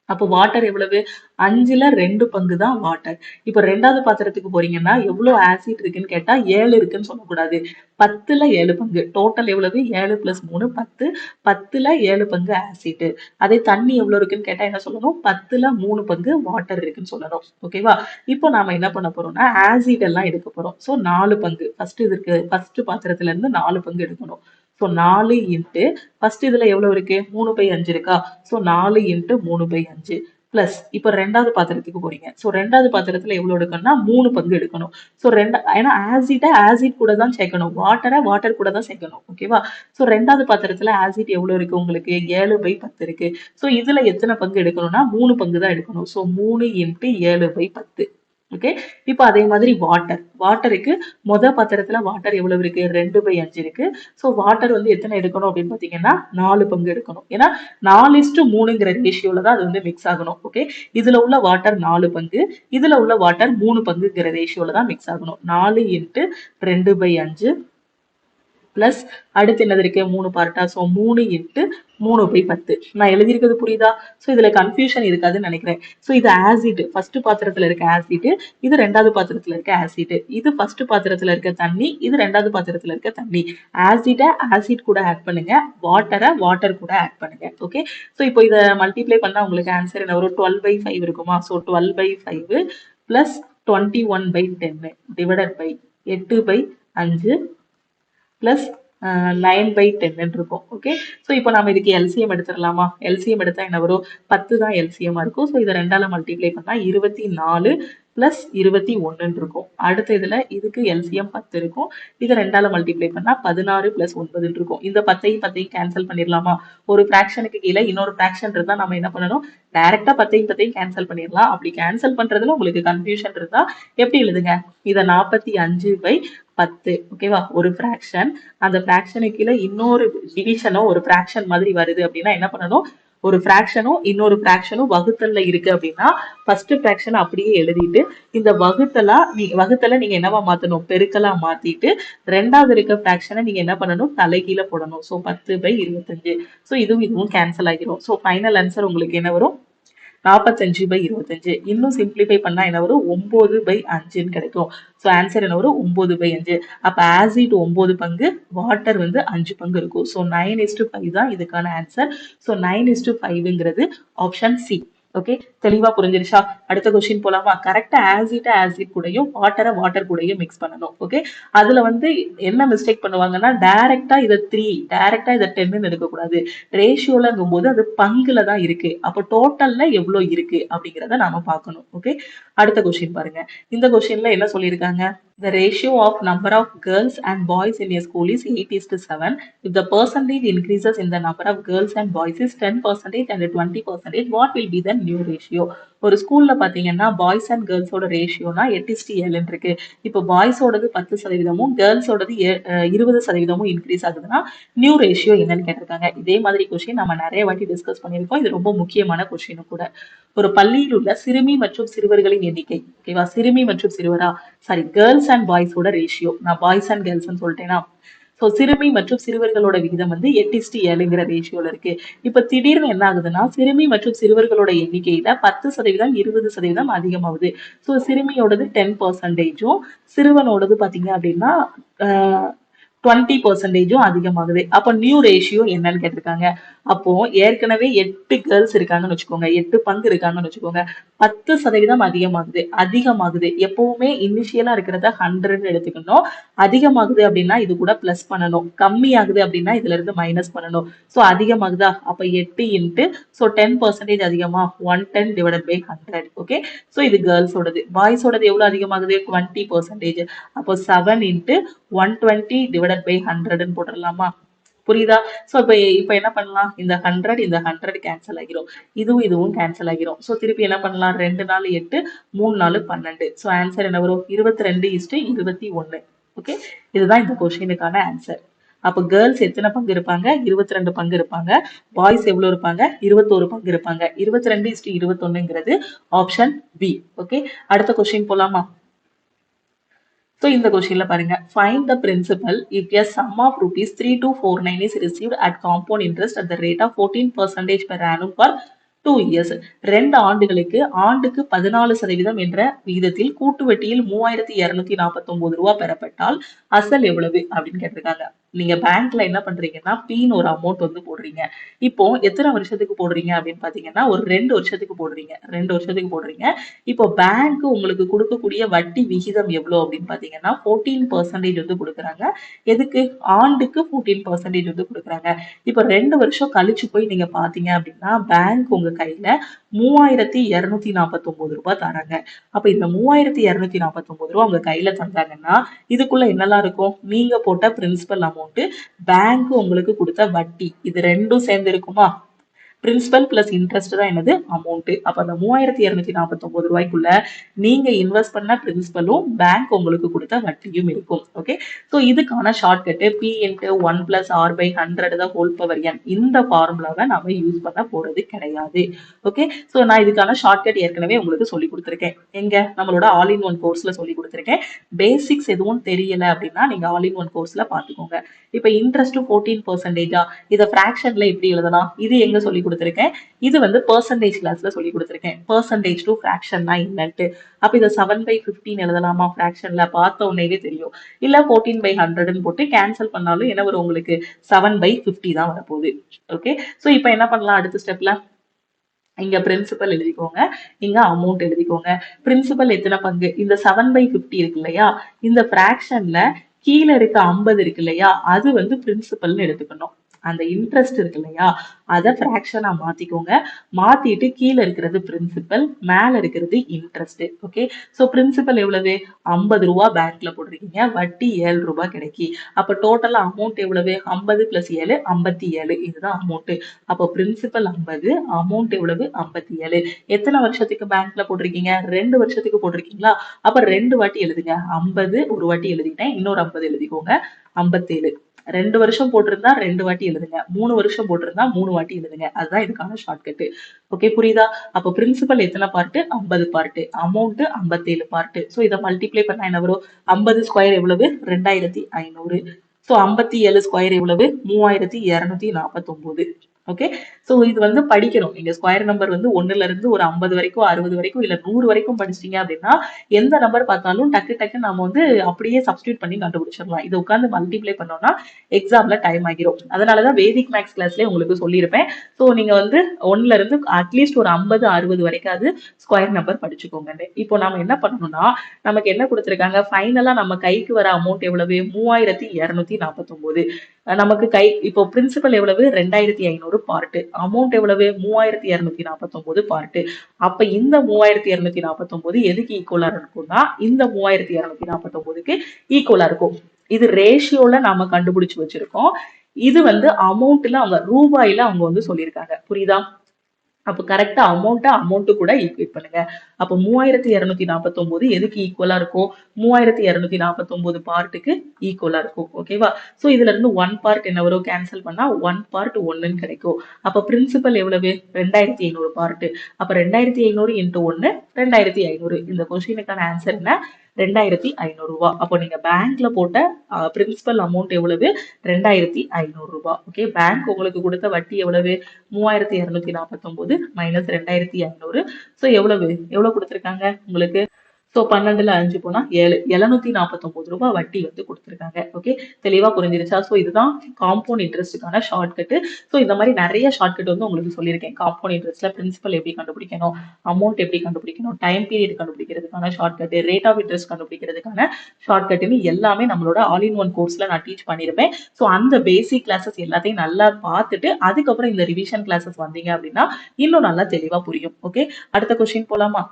அப்போ வாட்டர் எவ்வளவு, 5ல 2 பங்கு தான் வாட்டர். இப்ப ரெண்டாவது பாத்திரத்துக்கு போறீங்கன்னா எவ்வளவு ஆசிட் இருக்குன்னு கேட்டா 7 இருக்குன்னு சொல்லக்கூடாது. 10ல 7 பங்கு. டோட்டல் எவ்வளவு, 7 + 3 10. 10ல 7 பங்கு ஆசிட். அதே தண்ணி எவ்வளவு இருக்குன்னு கேட்டா என்ன சொல்லணும், 10ல 3 பங்கு வாட்டர் இருக்குன்னு சொல்லணும். ஓகேவா, இப்போ நாம என்ன பண்ண போறோம்னா ஆசிட் எல்லாம் எடுக்க போறோம். ஸோ 4 பங்கு ஃபர்ஸ்ட் இதுக்கு, ஃபர்ஸ்ட் பாத்திரத்துல இருந்து 4 பங்கு எடுக்கணும். ஸோ 4 இன்ட்டு ஃபர்ஸ்ட் இதுல எவ்வளவு இருக்கு, 3/5 இருக்கா. ஸோ 4 × 3/5 பிளஸ் இப்போ ரெண்டாவது பாத்திரத்துக்கு போறீங்க. ஸோ ரெண்டாவது பாத்திரத்துல எவ்வளவு எடுக்கணும்னா 3 பங்கு எடுக்கணும். ஸோ ஏன்னா ஆசிட் கூட தான் சேர்க்கணும், வாட்டரை வாட்டர் கூட தான் சேர்க்கணும். ஓகேவா, ஸோ ரெண்டாவது பாத்திரத்துல ஆசிட் எவ்வளவு இருக்கு உங்களுக்கு, 7/10 இருக்கு. ஸோ இதுல எத்தனை பங்கு எடுக்கணும்னா 3 பங்கு தான் எடுக்கணும். ஸோ 3 × 7/10. ஓகே, இப்போ அதே மாதிரி வாட்டருக்கு பாத்திரத்துல வாட்டர் எவ்வளவு இருக்கு, 2/5 இருக்கு. ஸோ வாட்டர் வந்து எத்தனை எடுக்கணும் அப்படின்னு பாத்தீங்கன்னா 4 பங்கு எடுக்கணும். ஏன்னா 4:3ங்கிற ரேஷியோல தான் அது வந்து மிக்ஸ் ஆகணும். ஓகே, இதுல உள்ள வாட்டர் 4 பங்கு, இதுல உள்ள வாட்டர் 3 பங்குங்கிற ரேஷியோல தான் மிக்ஸ் ஆகணும். 4 × 2/5 பிளஸ் அடுத்து என்னது இருக்கு, 3 பார்ட்டா. ஸோ 3 × 3/10. நான் எழுதியிருக்கிறது புரியுதா. ஸோ இதுல கன்ஃபியூஷன் இருக்காதுன்னு நினைக்கிறேன். ஸோ இது ஆசிட், ஃபர்ஸ்ட் பாத்திரத்துல இருக்க ஆசிட், இது ரெண்டாவது பாத்திரத்துல இருக்க ஆசிட். இது ஃபர்ஸ்ட் பாத்திரத்துல இருக்க தண்ணி, இது ரெண்டாவது பாத்திரத்துல இருக்க தண்ணி. ஆசிட்டை ஆசிட் கூட ஆட் பண்ணுங்க, வாட்டரை வாட்டர் கூட ஆட் பண்ணுங்க. ஓகே, ஸோ இப்போ இதை மல்டிப்ளை பண்ணா உங்களுக்கு ஆன்சர் என்ன வரும், 12/5 இருக்குமா. So 12/5 plus 21/10 divided by 8/5 plus 9/10 இருக்கும். ஓகே, ஸோ இப்போ நம்ம இதுக்கு எல்சிஎம் எடுத்துடலாமா. எல்சிஎம் எடுத்தா என்ன வரும், 10 தான் எல்சிஎம்மா இருக்கும். ஸோ இதை 2ஆல மல்டிப்ளை பண்ணா 24 பிளஸ் 21 இருக்கும். அடுத்த இதுல இதுக்கு எல்சிஎம் 10 இருக்கும். இதை 2ஆல மல்டிப்ளை பண்ணா 16 பிளஸ் 9 இருக்கும். இந்த 10ஐயும் கேன்சல் பண்ணிடலாமா. ஒரு ஃபிராக்ஷனுக்கு கீழே இன்னொரு ஃபிராக்ஷன் இருந்தா நம்ம என்ன பண்ணணும், டைரக்டா 10ஐயும் கேன்சல் பண்ணிடலாம். அப்படி கேன்சல் பண்றதுல உங்களுக்கு கன்ஃபியூஷன் இருந்தா எப்படி எழுதுங்க, இதை 45/10. ஓகேவா, ஒரு ஃபிராக்ஷன், அந்த ஃபிராக்ஷனுக்கு கீழே இன்னொரு டிவிஷனோ ஒரு ஃபிராக்ஷன் மாதிரி வருது அப்படின்னா என்ன பண்ணணும், ஒரு ஃபிராக்ஷனும் இன்னொரு ஃபிராக்ஷனும் வகுத்தல்ல இருக்கு அப்படின்னா ஃபர்ஸ்ட் ஃபிராக்ஷன் அப்படியே எழுதிட்டு இந்த வகுத்தல நீங்க என்னவா மாத்தணும், பெருக்கலா மாத்திட்டு ரெண்டாவது இருக்க ஃபிராக்ஷனை நீங்க என்ன பண்ணணும், தலைகீழ போடணும். ஸோ 10/25. ஸோ இதுவும் கேன்சல் ஆகிரும். ஸோ ஃபைனல் ஆன்சர் உங்களுக்கு என்ன வரும், 45/25. இன்னும் சிம்பிளிஃபை பண்ணா என்ன வரும், 9/5 கிடைக்கும். ஸோ ஆன்சர் என்ன வரும், 9/5. அப்ப ஆசிட் 9 பங்கு, வாட்டர் வந்து 5 பங்கு இருக்கும். ஸோ 9:5 தான் இதுக்கான ஆன்சர். ஸோ 9:5ங்கிறது ஆப்ஷன் சி. ஓகே, தெளிவா புரிஞ்சிருச்சா? அடுத்த கொஸ்டின் போலாமா? கரெக்டா ஆசிட் கூடயும் வாட்டர் கூடயும் மிக்ஸ் பண்ணணும். ஓகே, அதுல வந்து என்ன மிஸ்டேக் பண்ணுவாங்கன்னா டைரக்டா இதை 3 டைரக்டா இதை 10ன்னு எடுக்கக்கூடாது. ரேஷியோலங்கும் போது அது பங்குல தான் இருக்கு. அப்போ டோட்டல்ல எவ்வளவு இருக்கு அப்படிங்கிறத நாம பார்க்கணும். ஓகே, அடுத்த கொஸ்டின் பாருங்க. இந்த கொஸ்டின்ல என்ன சொல்லியிருக்காங்க, the ratio of number of girls and boys in a school is 8:7. If the percentage increases in the number of girls and boys is 10% and 20%, what will be the new ratio? ஒரு ஸ்கூல்ல பாத்தீங்கன்னா boys and கேர்ள்ஸோட ரேஷியோனா 8:7 இருக்கு. இப்போ பாய்ஸோடது 10%, கேர்ள்ஸோடது 20% increase ஆகுதுன்னா new ratio என்னன்னு கேட்டிருக்காங்க. இதே மாதிரி கொஸ்டின் நம்ம நிறைய வாட்டி டிஸ்கஸ் பண்ணியிருக்கோம். இது ரொம்ப முக்கியமான கொஸ்டின் கூட. ஒரு பள்ளியில் உள்ள சிறுமி மற்றும் சிறுவர்களின் எண்ணிக்கை, ஓகேவா, சிறுமி மற்றும் சிறுவரா, சாரி, கேர்ள்ஸ் அண்ட் பாய்ஸோட ரேஷியோ, நான் பாய்ஸ் அண்ட் கேர்ள்ஸ் சொல்லிட்டேன்னா, ஸோ சிறுமி மற்றும் சிறுவர்களோட விகிதம் வந்து 8:7ங்கிற ரேஷியோல இருக்கு. இப்ப திடீர்னு என்ன ஆகுதுன்னா சிறுமி மற்றும் சிறுவர்களோட எண்ணிக்கையில 10%, 20% அதிகமாகுது. ஸோ சிறுமியோடது 10%, சிறுவனோடது பாத்தீங்க அப்படின்னா 20% அதிகமாகுது. அப்போ நியூ ரேஷியோ என்னன்னு கேட்டிருக்காங்க. அப்போ ஏற்கனவே 8 கேர்ள்ஸ் இருக்காங்கன்னு வச்சுக்கோங்க, 8 பங்கு இருக்காங்கன்னு வச்சுக்கோங்க, 10% அதிகமாகுது. எப்பவுமே இனிஷியலா இருக்கிறத 100 எடுத்துக்கணும். அதிகமாகுது அப்படின்னா இது கூட பிளஸ் பண்ணணும், கம்மி ஆகுது அப்படின்னா இதுல இருந்து மைனஸ் பண்ணணும். ஸோ அதிகமாகுதா, அப்ப 8 இன்ட்டு, ஸோ 10% அதிகமா 110/100. ஓகே, ஸோ இது கேர்ள்ஸோடது. பாய்ஸோடது எவ்வளவு அதிகமாகுது, 20%. அப்போ 7 இன்ட்டு 120/100 போட்டுடலாமா? புரியுதா? சோ இப்ப என்ன பண்ணலாம், இந்த 100 கேன்சல் ஆகிரும், இதுவும் கேன்சல் ஆகிரும். சோ திருப்பி என்ன பண்ணலாம், 2 4 8, 3 4 12. சோ ஆன்சர் என்ன வரும், 22:21. ஓகே, இதுதான் இந்த கொஸ்டினுக்கான ஆன்சர். அப்ப கேர்ள்ஸ் எத்தனை பங்கு இருப்பாங்க, 22 பங்கு இருப்பாங்க. பாய்ஸ் எவ்வளவு இருப்பாங்க, 21 பங்கு இருப்பாங்க. 22:21ங்கிறது ஆப்ஷன் பி. ஓகே, அடுத்த கொஸ்டின் போலாமா? So இந்த கொஸ்டின்ல பாருங்க, find the principal if a sum of rupees 3249 is received at compound interest at the rate of 14% per annum for 2 years. 2 ஆண்டுகளுக்கு ஆண்டுக்கு 14% என்ற விகிதத்தில் கூட்டு வட்டியில் 3249 ரூபாய் பெறப்பட்டால் அசல் எவ்வளவு அப்படின்னு கேட்டிருக்காங்க. நீங்க பேங்க்ல என்ன பண்றீங்கன்னா பீன்னு ஒரு அமௌண்ட் வந்து போடுறீங்க. இப்போ எத்தனை வருஷத்துக்கு போடுறீங்க அப்படின்னு பாத்தீங்கன்னா ஒரு 2 வருஷத்துக்கு போடுறீங்க. 2 வருஷத்துக்கு போடுறீங்க. இப்போ பேங்க் உங்களுக்கு கொடுக்கக்கூடிய வட்டி விகிதம் எவ்வளவு அப்படின்னு பாத்தீங்கன்னா 14% வந்து கொடுக்குறாங்க. எதுக்கு, ஆண்டுக்கு 14% வந்து கொடுக்குறாங்க. இப்போ 2 வருஷம் கழிச்சு போய் நீங்க பாத்தீங்க அப்படின்னா பேங்க் உங்க கையில 3249 ரூபாய் தராங்க. அப்ப இந்த 3249 ரூபாய் உங்க கையில தந்தாங்கன்னா இதுக்குள்ள என்னெல்லாம் இருக்கும், நீங்க போட்ட பிரின்சிபல் அமௌண்ட், பேங்க் உங்களுக்கு கொடுத்த வட்டி, இது ரெண்டும் சேர்ந்து இருக்குமா? பிரின்சிபல் பிளஸ் இன்ட்ரெஸ்ட் தான் என்னது, அமௌண்ட். அப்ப அந்த 3249 ரூபாய்க்குள்ள நீங்க இன்வெஸ்ட் பண்ண பிரின்சிபலும் பேங்க் உங்களுக்கு கொடுத்த வட்டியும் இருக்கும். ஓகே, சோ இதுக்கான ஷார்ட்கட் P × 1 + R/100 இந்த ஃபார்முலாவை நாம யூஸ் பண்ண போறது கிடையாது. ஓகே, சோ நான் இதுக்கான ஷார்ட்கட் ஏற்கனவே உங்களுக்கு சொல்லி கொடுத்துருக்கேன். எங்க, நம்மளோட ஆல் இன் ஒன் கோர்ஸ்ல சொல்லி கொடுத்துருக்கேன். பேசிக்ஸ் எதுவும் தெரியல அப்படின்னா நீங்க ஆல் இன் ஒன் கோர்ஸ்ல பாத்துக்கோங்க. இப்ப இன்ட்ரெஸ்ட் 14%, இதை ஃபிராக்ஷன்ல எப்படி எழுதலாம், இது எங்க சொல்லி கொடுத்துருக்கேன், இது வந்து பெர்சன்டேஜ் கிளாஸ்ல சொல்லி கொடுத்துருக்கேன். பெர்சன்டேஜ் டு ஃபிராக்ஷன்னா என்னன்ட்டு. அப்ப இதை 7/15 எழுதலாமா, ஃபிராக்ஷன்ல பார்த்த உடனே தெரியும். இல்ல 14/100 போட்டு கேன்சல் பண்ணாலும் என்ன வரும் உங்களுக்கு, 7/50 தான் வரப்போகுது. ஓகே, சோ இப்ப என்ன பண்ணலாம், அடுத்த ஸ்டெப்ல இங்க பிரின்சிபல் எழுதிக்கோங்க, இங்க அமௌண்ட் எழுதிக்கோங்க. பிரின்சிபல் எத்தனை பங்கு, இந்த 7/50 இருக்கு இல்லையா, இந்த ஃபிராக்ஷன்ல கீழே இருக்க 50 இருக்கு இல்லையா, அது வந்து பிரின்சிபல்னு எடுத்துக்கணும். அந்த இன்ட்ரெஸ்ட் இருக்கு இல்லையா, அதை ஃபிராக்ஷனா மாத்திக்கோங்க. மாத்திட்டு கீழே இருக்கிறது பிரின்சிபல், மேல இருக்கிறது இன்ட்ரெஸ்ட். ஓகே, சோ பிரின்சிபல் எவ்வளவு, 50 ரூபாய் பேங்க்ல போடுறீங்க, வட்டி 7 ரூபாய் கிடைக்கி. அப்ப டோட்டலா அமௌண்ட் எவ்வளவு, 50 + 7 57, இதுதான் அமௌண்ட். அப்போ பிரின்சிபல் 50, அமௌண்ட் எவ்வளவு, 57. எத்தனை வருஷத்துக்கு பேங்க்ல போட்டிருக்கீங்க, 2 வருஷத்துக்கு போட்டிருக்கீங்களா? அப்ப 2 வாட்டி எழுதுங்க. 50 ஒரு வாட்டி எழுதிட்டேன், இன்னொரு 50 எழுதிக்கோங்க, 57. 2 வருஷம் போட்டிருந்தா 2 வாட்டி எழுதுங்க, 3 வருஷம் போட்டிருந்தா 3 வாட்டி எழுதுங்க. அதுதான் இதுக்கான ஷார்ட்கட். ஓகே, புரியுதா? அப்போ பிரின்சிபல் எத்தனை part? 50 part, amount 57 part. So இதை மல்டிப்ளை பண்ணா என்ன வரும்? 50 ஸ்கொயர் எவ்வளவு? 2500. ஸோ 57 ஸ்கொயர் எவ்வளவு? 3249. ஓகே, ஸோ இது வந்து படிக்கணும். நீங்க ஸ்கொயர் நம்பர் வந்து 1ல இருந்து ஒரு 50 வரைக்கும், 60 வரைக்கும், இல்ல 100 வரைக்கும் படிச்சிட்டீங்க அப்படின்னா எந்த நம்பர் பார்த்தாலும் டக்கு டக்கு நம்ம வந்து அப்படியே சப்ஸ்டியூட் பண்ணி கண்டுபிடிச்சிடலாம். இதை உட்காந்து மல்டிப்ளை பண்ணோம்னா எக்ஸாம்ல டைம் ஆகிரும். அதனாலதான் வேதிக் மேக்ஸ் கிளாஸ்ல உங்களுக்கு சொல்லியிருப்பேன். ஸோ நீங்க வந்து 1ல இருந்து அட்லீஸ்ட் ஒரு 50 60 வரைக்காவது ஸ்கொயர் நம்பர் படிச்சுக்கோங்க. இப்போ நாம என்ன பண்ணணும்னா, நமக்கு என்ன கொடுத்துருக்காங்க, ஃபைனலா நம்ம கைக்கு வர அமௌண்ட் எவ்வளவு? 3249. நமக்கு இப்போ பிரின்சிபல் எவ்வளவு? 2500 பார்ட், அமௌண்ட் எவ்வளவு? 3249 பார்ட். அப்ப இந்த 3249 எதுக்கு ஈக்குவலா இருக்கும்னா, இந்த 3249க்கு ஈக்குவலா இருக்கும். இது ரேஷியோல நாம கண்டுபிடிச்சு வச்சிருக்கோம். இது வந்து அமௌண்ட்ல அவங்க ரூபாயில அவங்க வந்து சொல்லியிருக்காங்க. புரியுதா? அப்ப கரெக்டா அமௌண்ட் கூட ஈக்குவேட் பண்ணுங்க. அப்ப 3249 எதுக்கு ஈக்குவலா இருக்கும்? 3249 பார்ட்டுக்கு ஈக்குவலா இருக்கும். ஓகேவா? சோ இதுல இருந்து 1 பார்ட் என்ன வரும்? கேன்சல் பண்ணா 1 பார்ட் 1ன்னு கிடைக்கும். அப்ப பிரின்சிபல் எவ்வளவு? 2500 பார்ட். அப்ப 2500 இன்டு 1 2500. இந்த கொஸ்டினுக்கான ஆன்சர் என்ன? 2500 ரூபாய். அப்போ நீங்க பேங்க்ல போட்ட பிரின்சிபல் அமௌண்ட் எவ்வளவு? 2500 ரூபாய். ஓகே, பேங்க் உங்களுக்கு கொடுத்த வட்டி எவ்வளவு? 3249 மைனஸ் 2500. ஸோ எவ்வளவு கொடுத்துருக்காங்க உங்களுக்கு? ஸோ 12ல 5 போனா 749 ரூபாய் வட்டி வந்து கொடுத்துருக்காங்க. ஓகே, தெளிவா புரிஞ்சிருச்சா? ஸோ இதுதான் காம்பவுண்ட் இன்ட்ரெஸ்ட்டுக்கான ஷார்ட்கட். ஸோ இந்த மாதிரி நிறைய ஷார்ட்கட் வந்து உங்களுக்கு சொல்லியிருக்கேன். காம்பவுண்ட் இன்ட்ரெஸ்ட்ல பிரின்சிபல் எப்படி கண்டுபிடிக்கணும், அமௌண்ட் எப்படி கண்டுபிடிக்கணும், டைம் பீரியட் கண்டுபிடிக்கிறதுக்கான ஷார்ட்கட், ரேட் ஆஃப் இன்ட்ரெஸ்ட் கண்டுபிடிக்கிறதுக்கான ஷார்ட்கட்னு எல்லாமே நம்மளோட ஆல் இன் ஒன் கோர்ஸ்ல நான் டீச் பண்ணியிருப்பேன். ஸோ அந்த பேசிக் கிளாஸஸ் எல்லாத்தையும் நல்லா பார்த்துட்டு அதுக்கப்புறம் இந்த ரிவிஷன் கிளாஸஸ் வந்தீங்க அப்படின்னா இன்னும் நல்லா தெளிவா புரியும். ஓகே, அடுத்த கொஸ்டின் போலாமா?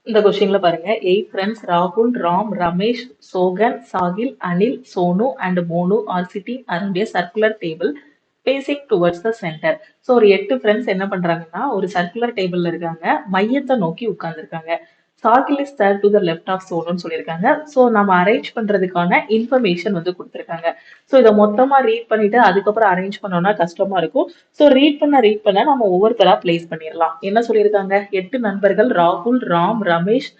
இந்த கொஸ்டின்ல பாருங்க, 8 friends ராகுல், Ram, Ramesh, Sohan, Sahil, Anil, Sonu and Monu are sitting around a circular table facing towards the center. So ஒரு 8 ஃப்ரெண்ட்ஸ் என்ன பண்றாங்கன்னா ஒரு சர்க்குலர் டேபிள்ல இருக்காங்க, மையத்தை நோக்கி உட்கார்ந்துருக்காங்க. Sahil is third to the left of சோனுன்னு சொல்லியிருக்காங்க. ஸோ நம்ம அரேஞ்ச் பண்றதுக்கான இன்ஃபர்மேஷன் வந்து கொடுத்துருக்காங்க. ஸோ இதை மொத்தமா ரீட் பண்ணிட்டு அதுக்கப்புறம் அரேஞ்ச் பண்ணோம்னா கஷ்டமா இருக்கும். ஸோ ரீட் பண்ண நம்ம ஒவ்வொருத்தரா பிளேஸ் பண்ணிடலாம். என்ன சொல்லியிருக்காங்க? 8 நண்பர்கள் ராகுல், ராம், ரமேஷ்,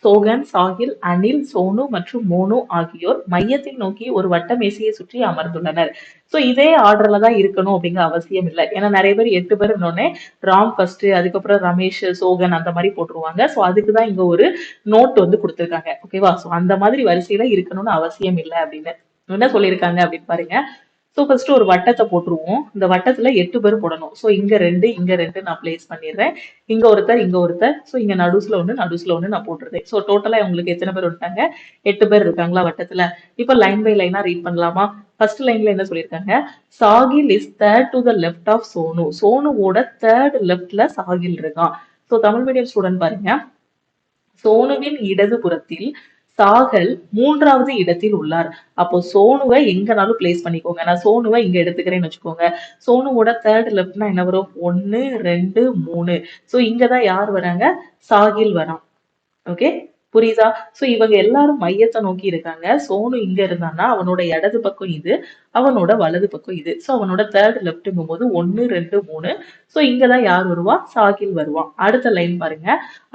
சோகன், சாகில், அனில், சோனு மற்றும் மோனு ஆகியோர் மையத்தை நோக்கி ஒரு வட்ட மேசையை சுற்றி அமர்ந்துள்ளனர். சோ இதே ஆர்டர்ல தான் இருக்கணும் அப்படிங்கிற அவசியம் இல்லை. ஏன்னா நிறைய பேர் 8 பேர் இருந்தோடனே ராம் ஃபர்ஸ்ட், அதுக்கப்புறம் ரமேஷ், சோகன் அந்த மாதிரி போட்டுருவாங்க. சோ அதுக்குதான் இங்க ஒரு நோட் வந்து கொடுத்துருக்காங்க. ஓகேவா? சோ அந்த மாதிரி வரிசையில இருக்கணும்னு அவசியம் இல்லை அப்படின்னு என்ன சொல்லியிருக்காங்க அப்படின்னு பாருங்க. ஸோ ஃபர்ஸ்ட் ஒரு வட்டத்தை போட்டுருவோம். இந்த வட்டத்துல 8 பேர் போடணும். ஸோ இங்க 2 இங்க 2 நான் பிளேஸ் பண்ணிடுறேன். இங்க ஒருத்தர். ஸோ இங்க நடுசுல ஒண்ணு நான் போட்டுருந்தேன். ஸோ டோட்டலா உங்களுக்கு எத்தனை பேர் வந்துட்டாங்க? 8 பேர் இருக்காங்களா வட்டத்துல? இப்ப லைன் பை லைனா ரீட் பண்ணலாமா? ஃபர்ஸ்ட் லைன்ல என்ன சொல்லியிருக்காங்க? Sahil is third to the left of Sonu. சோனுவோட தேர்ட் லெஃப்ட்ல சாகில் இருக்கான். ஸோ தமிழ் மீடியம் ஸ்டூடெண்ட் பாருங்க, சோனுவின் இடது புறத்தில் சாகல் 3வது இடத்தில் உள்ளார். அப்போ சோனுவை எங்கனாலும் பிளேஸ் பண்ணிக்கோங்க. நான் சோனுவை இங்க எடுத்துக்கிறேன்னு வச்சுக்கோங்க. சோனுவோட தேர்ட் லெஃப்ட்னா என்ன வரும்? 1 2 3. சோ இங்கதான் யார் வராங்க? சாகில் வரான். ஓகே, புரியுதா? சோ இவங்க எல்லாரும் மையத்தை நோக்கி இருக்காங்க. சோனு இங்க இருந்தான்னா அவனோட இடது பக்கம் இது, அவனோட வலது பக்கம் இது. சோ அவனோட தேர்ட் லெஃப்ட்ங்கும் போது 1 2 3. சோ இங்கதான் யார் வருவா? சாகில் வருவான். அடுத்த லைன் பாருங்க.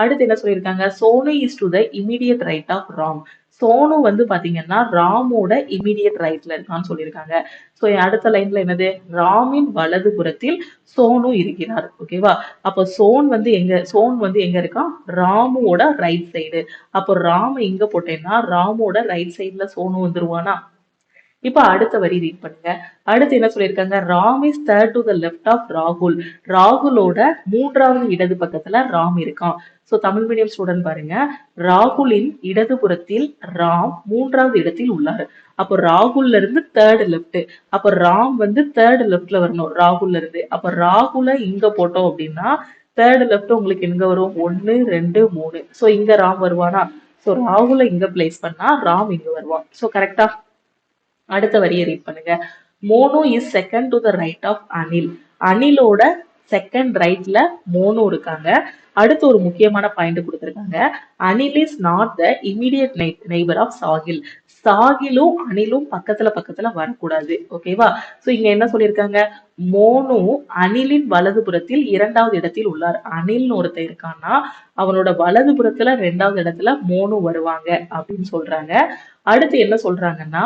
அடுத்து என்ன சொல்லியிருக்காங்க? Sonu is to the immediate right of Ram. Sonu வந்து பாத்தீங்கன்னா ராமோட இமிடியட் ரைட்ல இருக்கான்னு சொல்லியிருக்காங்க. சோ அடுத்த லைன்ல என்னது? ராமின் வலது புறத்தில் சோனு இருக்கிறார். ஓகேவா? அப்ப சோன் வந்து எங்க இருக்கான்? ராமுவோட ரைட் சைடு. அப்போ ராம இங்க போட்டேன்னா ராமோட ரைட் சைடுல சோனு வந்துருவானா? இப்ப அடுத்த வரி ரீட் பண்ணுங்க. அடுத்து என்ன சொல்லியிருக்காங்க? Ram is third to the left of ராகுல். ராகுலோட 3வது இடது பக்கத்துல ராம் இருக்கான். சோ தமிழ் மீடியம் ஸ்டூடெண்ட் பாருங்க, ராகுலின் இடது புறத்தில் ராம் 3வது இடத்தில் உள்ளார். அப்போ ராகுல்ல இருந்து தேர்ட் லெஃப்ட். அப்ப ராம் வந்து தேர்ட் லெஃப்ட்ல வரணும் ராகுல்ல இருந்து. அப்ப ராகுல இங்க போட்டோம் அப்படின்னா தேர்ட் லெஃப்ட் உங்களுக்கு எங்க வரும்? 1 2 3. சோ இங்க ராம் வருவானா? சோ ராகுல இங்க பிளேஸ் பண்ணா ராம் இங்க வருவான். சோ கரெக்டா? அடுத்த வரியை ரீட் பண்ணுங்க. Monu is second to the right of Anil. அனிலோட செகண்ட் ரைட்ல மோனு இருக்காங்க. அடுத்து ஒரு முக்கியமான பாயிண்ட் கொடுத்திருக்காங்க. Anil is not the immediate neighbour of Sahil. சாகிலும் அணிலும் பக்கத்துல பக்கத்துல வரக்கூடாது. ஓகேவா? சோ இங்க என்ன சொல்லியிருக்காங்க, மோனு அணிலின் வலதுபுறத்தில் 2வது இடத்தில் உள்ளார். அணில்னு ஒருத்தன் இருக்கான்னா அவனோட வலதுபுறத்துல 2வது இடத்துல மோனு வருவாங்க அப்படின்னு சொல்றாங்க. அடுத்து என்ன சொல்றாங்கன்னா,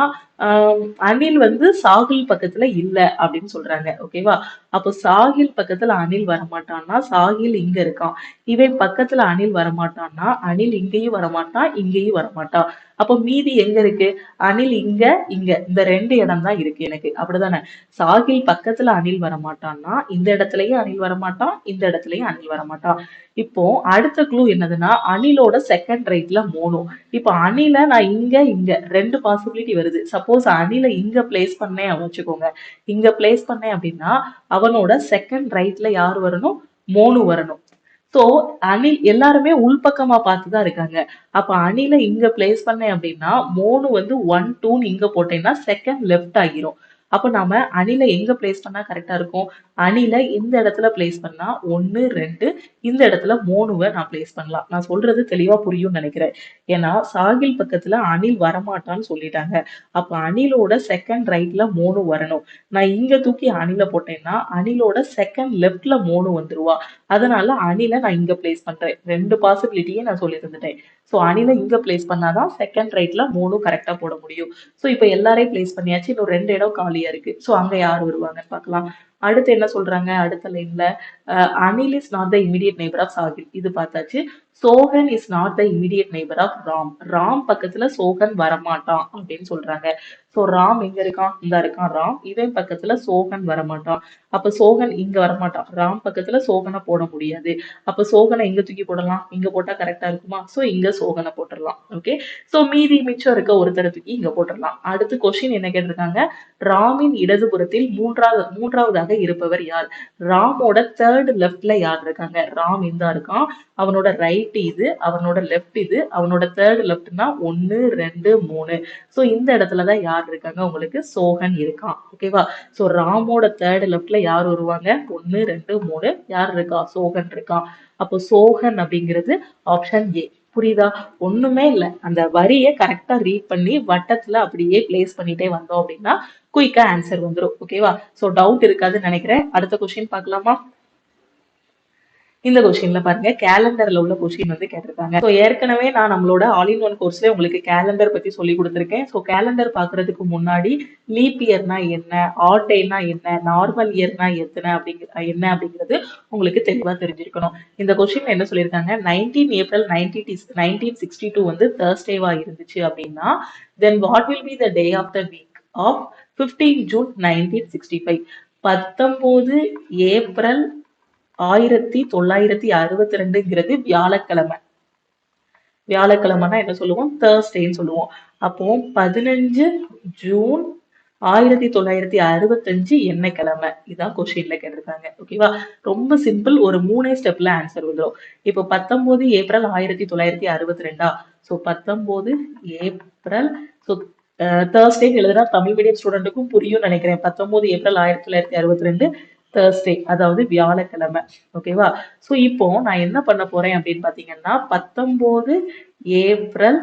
அணில் வந்து சாகில் பக்கத்துல இல்ல அப்படின்னு சொல்றாங்க. ஓகேவா? அப்போ சாகில் பக்கத்துல அணில் வரமாட்டான்னா சாகில் இங்க இருக்கான். இவன் பக்கத்துல அணில் வரமாட்டான்னா அணில் இங்கேயும் வரமாட்டான், இங்கேயும் வரமாட்டான். அப்போ மீதி எங்க இருக்கு? அணில் இங்க, இங்க இந்த 2 இடம் தான் இருக்கு எனக்கு. அப்படிதானே? சாகில் பக்கத்துல அணில் வரமாட்டான்னா இந்த இடத்துலயும் அணில் வரமாட்டான், இந்த இடத்துலயும் அணில் வரமாட்டான். இப்போ அடுத்த க்ளூ என்னதுன்னா, அணிலோட செகண்ட் ரைட்ல மோனோ. இப்போ அணில நான் இங்க 2 பாசிபிலிட்டி வருது. சப்போஸ் அணில இங்க பிளேஸ் பண்ணேன் வச்சுக்கோங்க. இங்க பிளேஸ் பண்ணேன் அப்படின்னா அவனோட செகண்ட் ரைட்ல யார் வரணும்? மோனு வரணும். சோ அணில் எல்லாருமே உள்பக்கமா பார்த்துதான் இருக்காங்க. அப்ப அணில இங்க பிளேஸ் பண்ணேன் அப்படின்னா மோனு வந்து 1 2 இங்க போட்டேன்னா செகண்ட் லெஃப்ட் ஆகிரும். அப்ப நாம அணில எங்க பிளேஸ் பண்ணா கரெக்டா இருக்கும்? அணில இந்த இடத்துல பிளேஸ் பண்ணா 1 2, இந்த இடத்துல மோனுவை நான் பிளேஸ் பண்ணலாம். நான் சொல்றது தெளிவா புரியும்னு நினைக்கிறேன். ஏன்னா சாகில் பக்கத்துல அணில் வரமாட்டான்னு சொல்லிட்டாங்க. அப்ப அணிலோட செகண்ட் ரைட்ல மோனு வரணும். நான் இங்க தூக்கி அணில போட்டேன்னா அணிலோட செகண்ட் லெஃப்ட்ல மோனு வந்துருவா. அதனால அணில நான் இங்க பிளேஸ் பண்றேன். 2 பாசிபிலிட்டியே நான் சொல்லி தந்துட்டேன். சோ அணில இங்க பிளேஸ் பண்ணாதான் செகண்ட் ரைட்ல மோனு கரெக்டா போட முடியும். சோ இப்ப எல்லாரையும் பிளேஸ் பண்ணியாச்சு. இன்னும் 2 இடம் காலியா இருக்கு. சோ அங்க யார் வருவாங்கன்னு பார்க்கலாம். அடுத்து என்ன சொல்றாங்க? அடுத்த லைன்ல Anil is not the immediate neighbour of Sahil. இது பார்த்தாச்சு. Sohan is not the immediate neighbour of Ram. Ram பக்கத்துல சோகன் வரமாட்டான் அப்படின்னு சொல்றாங்க. சோ ராம் எங்க இருக்கான்? இந்த இருக்கான் ராம். இவன் பக்கத்துல சோகன் வரமாட்டான். அப்ப சோகன் இங்க வரமாட்டான். ராம் பக்கத்துல சோகனை போட முடியாது. அப்ப சோகனை எங்க தூக்கி போடலாம்? இங்க போட்டா கரெக்டா இருக்குமா? சோ இங்க சோகனை போட்டுடலாம். ஓகே. சோ மீதி மிச்சம் இருக்க ஒருத்தரை தூக்கி இங்க போட்டுடலாம். அடுத்து கொஸ்டின் என்ன கேட்டிருக்காங்க? ராமின் இடதுபுறத்தில் மூன்றாவதாக இருப்பவர் யார்? ராமோட தேர்ட் லெஃப்ட்ல யார் இருக்காங்க? ராம் இந்த இருக்கான். அவனோட ரைட் இது, அவனோட லெஃப்ட் இது, அவனோட தேர்ட் லெஃப்ட்னா 1 2 3. சோ இந்த இடத்துலதான் யார் இருக்காங்க? உங்களுக்கு சோகன் இருக்கான். ஓகேவா? சோ ராமோட தேர்ட் லெஃப்ட்ல யார் வருவாங்க? 1 2 3. யார் இருக்கா? சோகன் இருக்கான். அப்போ சோகன் அப்படிங்கிறது ஆப்ஷன் ஏ. புரியுதா? ஒண்ணுமே இல்ல. அந்த வரியை கரெக்டா ரீட் பண்ணி வட்டத்துல அப்படியே பிளேஸ் பண்ணிட்டே வந்தோம் அப்படின்னா குயிக்கா ஆன்சர் வந்துடும். ஓகேவா? சோ டவுட் இருக்காதுன்னு நினைக்கிறேன். அடுத்த கொஸ்டின் பார்க்கலாமா? இந்த கொஸ்டின்ல பாருங்க, கேலண்டர்ல உள்ள கொஸ்டின் வந்து கேட்டிருக்காங்க. ஸோ ஏற்கனவே நான் நம்மளோட ஆல் இன் ஒன் கோர்ஸ்ல உங்களுக்கு கேலண்டர் பத்தி சொல்லி கொடுத்துருக்கேன். ஸோ கேலண்டர் பாக்குறதுக்கு முன்னாடி லீப் இயர்னா என்ன, ஆட் டேனா என்ன, நார்மல் இயர்னா எத்தனை என்ன அப்படிங்கிறது உங்களுக்கு தெளிவா தெரிஞ்சிருக்கணும். இந்த கொஸ்டின் என்ன சொல்லியிருக்காங்க? 19 ஏப்ரல் 1962 வந்து தேர்ஸ்டேவா இருந்துச்சு அப்படின்னா then what will be the day of the week of 15 June 1965? 19 April 1962ங்கிறது வியாழக்கிழமை. வியாழக்கிழமைனா என்ன சொல்லுவோம்? தேர்ஸ்டேன்னு சொல்லுவோம். அப்போ 15 ஜூன் 1965 என்ன கிழமை? இதான் கொஸ்டின்ல கேட்டிருக்காங்க. ஓகேவா? ரொம்ப சிம்பிள். ஒரு 3 ஸ்டெப்ல ஆன்சர் வந்துடும். இப்போ 19 April 1962. So 19 April, so Thursday எழுதுனா தமிழ் மீடியம் ஸ்டூடெண்ட்டுக்கும் புரியும் நினைக்கிறேன். 19 ஏப்ரல் 1962 தேர்ஸ்டே, அதாவது வியாழக்கிழமை. ஓகேவா? சோ இப்போ நான் என்ன பண்ண போறேன் அப்படின்னு பாத்தீங்கன்னா 19 ஏப்ரல்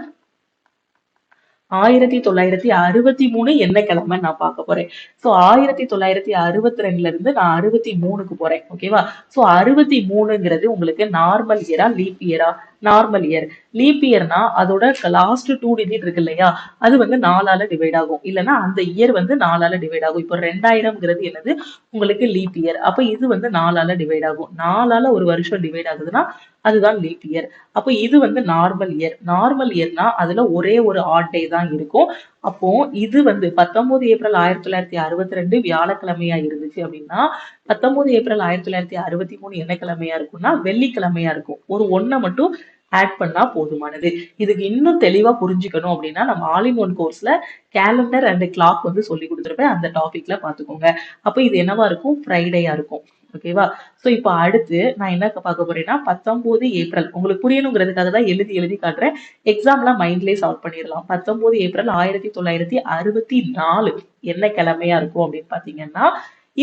1963 என்ன கிழமை நான் பார்க்க போறேன். சோ 1962ல இருந்து நான் 63க்கு போறேன். ஓகேவா? சோ 63ங்கிறது உங்களுக்கு நார்மல் இயரா லீப் இயரா? Normal year. லீப் இயர்னா அதோட லாஸ்ட் 2 டிஜிட் இருக்கு இல்லையா, அது வந்து 4ஆல டிவைட் ஆகும். இல்லைன்னா அந்த இயர் வந்து 4ஆல டிவைட் ஆகும். இப்போ 2000ங்கிறது என்னது? உங்களுக்கு லீப் இயர். அப்ப இது வந்து 4ஆல டிவைட் ஆகும். 4ஆல ஒரு வருஷம் டிவைட் ஆகுதுன்னா அதுதான் லீப் இயர். அப்போ இது வந்து நார்மல் இயர். நார்மல் இயர்னா அதுல ஒரே ஒரு ஆட் டே தான் இருக்கும். அப்போ இது வந்து 19 ஏப்ரல் 1962 வியாழக்கிழமையா இருந்துச்சு அப்படின்னா 19 ஏப்ரல் 1963 என்ன கிழமையா இருக்கும்னா வெள்ளிக்கிழமையா இருக்கும். ஒரு 1 மட்டும் ஆட் பண்ணா போதுமானது. இதுக்கு இன்னும் தெளிவா புரிஞ்சுக்கணும் அப்படின்னா நம்ம ஆல் இன் ஒன் கோர்ஸ்ல கேலண்டர் அண்ட் கிளாக் வந்து சொல்லி கொடுத்துருப்பேன். அந்த டாபிக்ல பாத்துக்கோங்க. அப்ப இது என்னவா இருக்கும்? ஃப்ரைடேயா இருக்கும். ஓகேவா? சோ இப்போ அடுத்து நான் என்ன பார்க்க போறேன்னா 19 ஏப்ரல், உங்களுக்கு புரியணுங்கிறதுக்காக தான் எழுதி காட்டுறேன். எக்ஸாம்லாம் மைண்ட்லயே சால்வ் பண்ணிடலாம். 19 ஏப்ரல் 1964 என்ன கிழமையா இருக்கும் அப்படின்னு பாத்தீங்கன்னா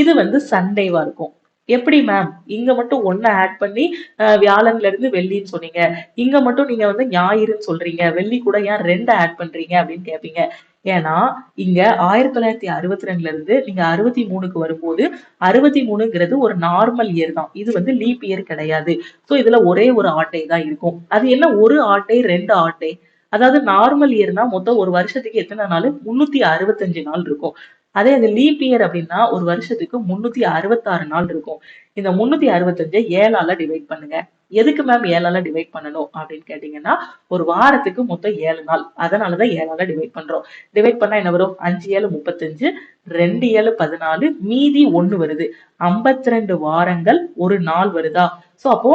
இது வந்து சண்டேவா இருக்கும். எப்படி மேம் இங்க மட்டும் ஒன்னு ஆட் பண்ணி வியாழன்ல இருந்து வெள்ளின்னு சொன்னீங்க, இங்க மட்டும் நீங்க வந்து ஞாயிறுன்னு சொல்றீங்க, வெள்ளி கூட ஏன் 2 ஆட் பண்றீங்க அப்படின்னு கேட்பீங்க. ஏன்னா இங்க 1962ல இருந்து நீங்க 63க்கு வரும்போது 63ங்கிறது ஒரு நார்மல் இயர் தான். இது வந்து லீப் இயர் கிடையாது. சோ இதுல ஒரே ஒரு ஆட்டை தான் இருக்கும். அது என்ன ஒரு ஆட்டை 2 ஆட்டை? அதாவது நார்மல் இயர்னா மொத்தம் ஒரு வருஷத்துக்கு எத்தனை நாள்? 365 நாள் இருக்கும். அதே அது லீப் இயர் அப்படின்னா ஒரு வருஷத்துக்கு 366 நாள் இருக்கும். இந்த 365 7ஆல டிவைட் பண்ணுங்க. எதுக்கு மேம் 7ஆல டிவைட் பண்ணணும் அப்படின்னு கேட்டீங்கன்னா, ஒரு வாரத்துக்கு மொத்தம் 7 நாள். அதனாலதான் 7ஆல டிவைட் பண்றோம். டிவைட் பண்ணா என்ன வரும்? 5 7 35, 2 7 14, மீதி 1 வருது. 52 வாரங்கள் ஒரு நாள் வருதா? சோ அப்போ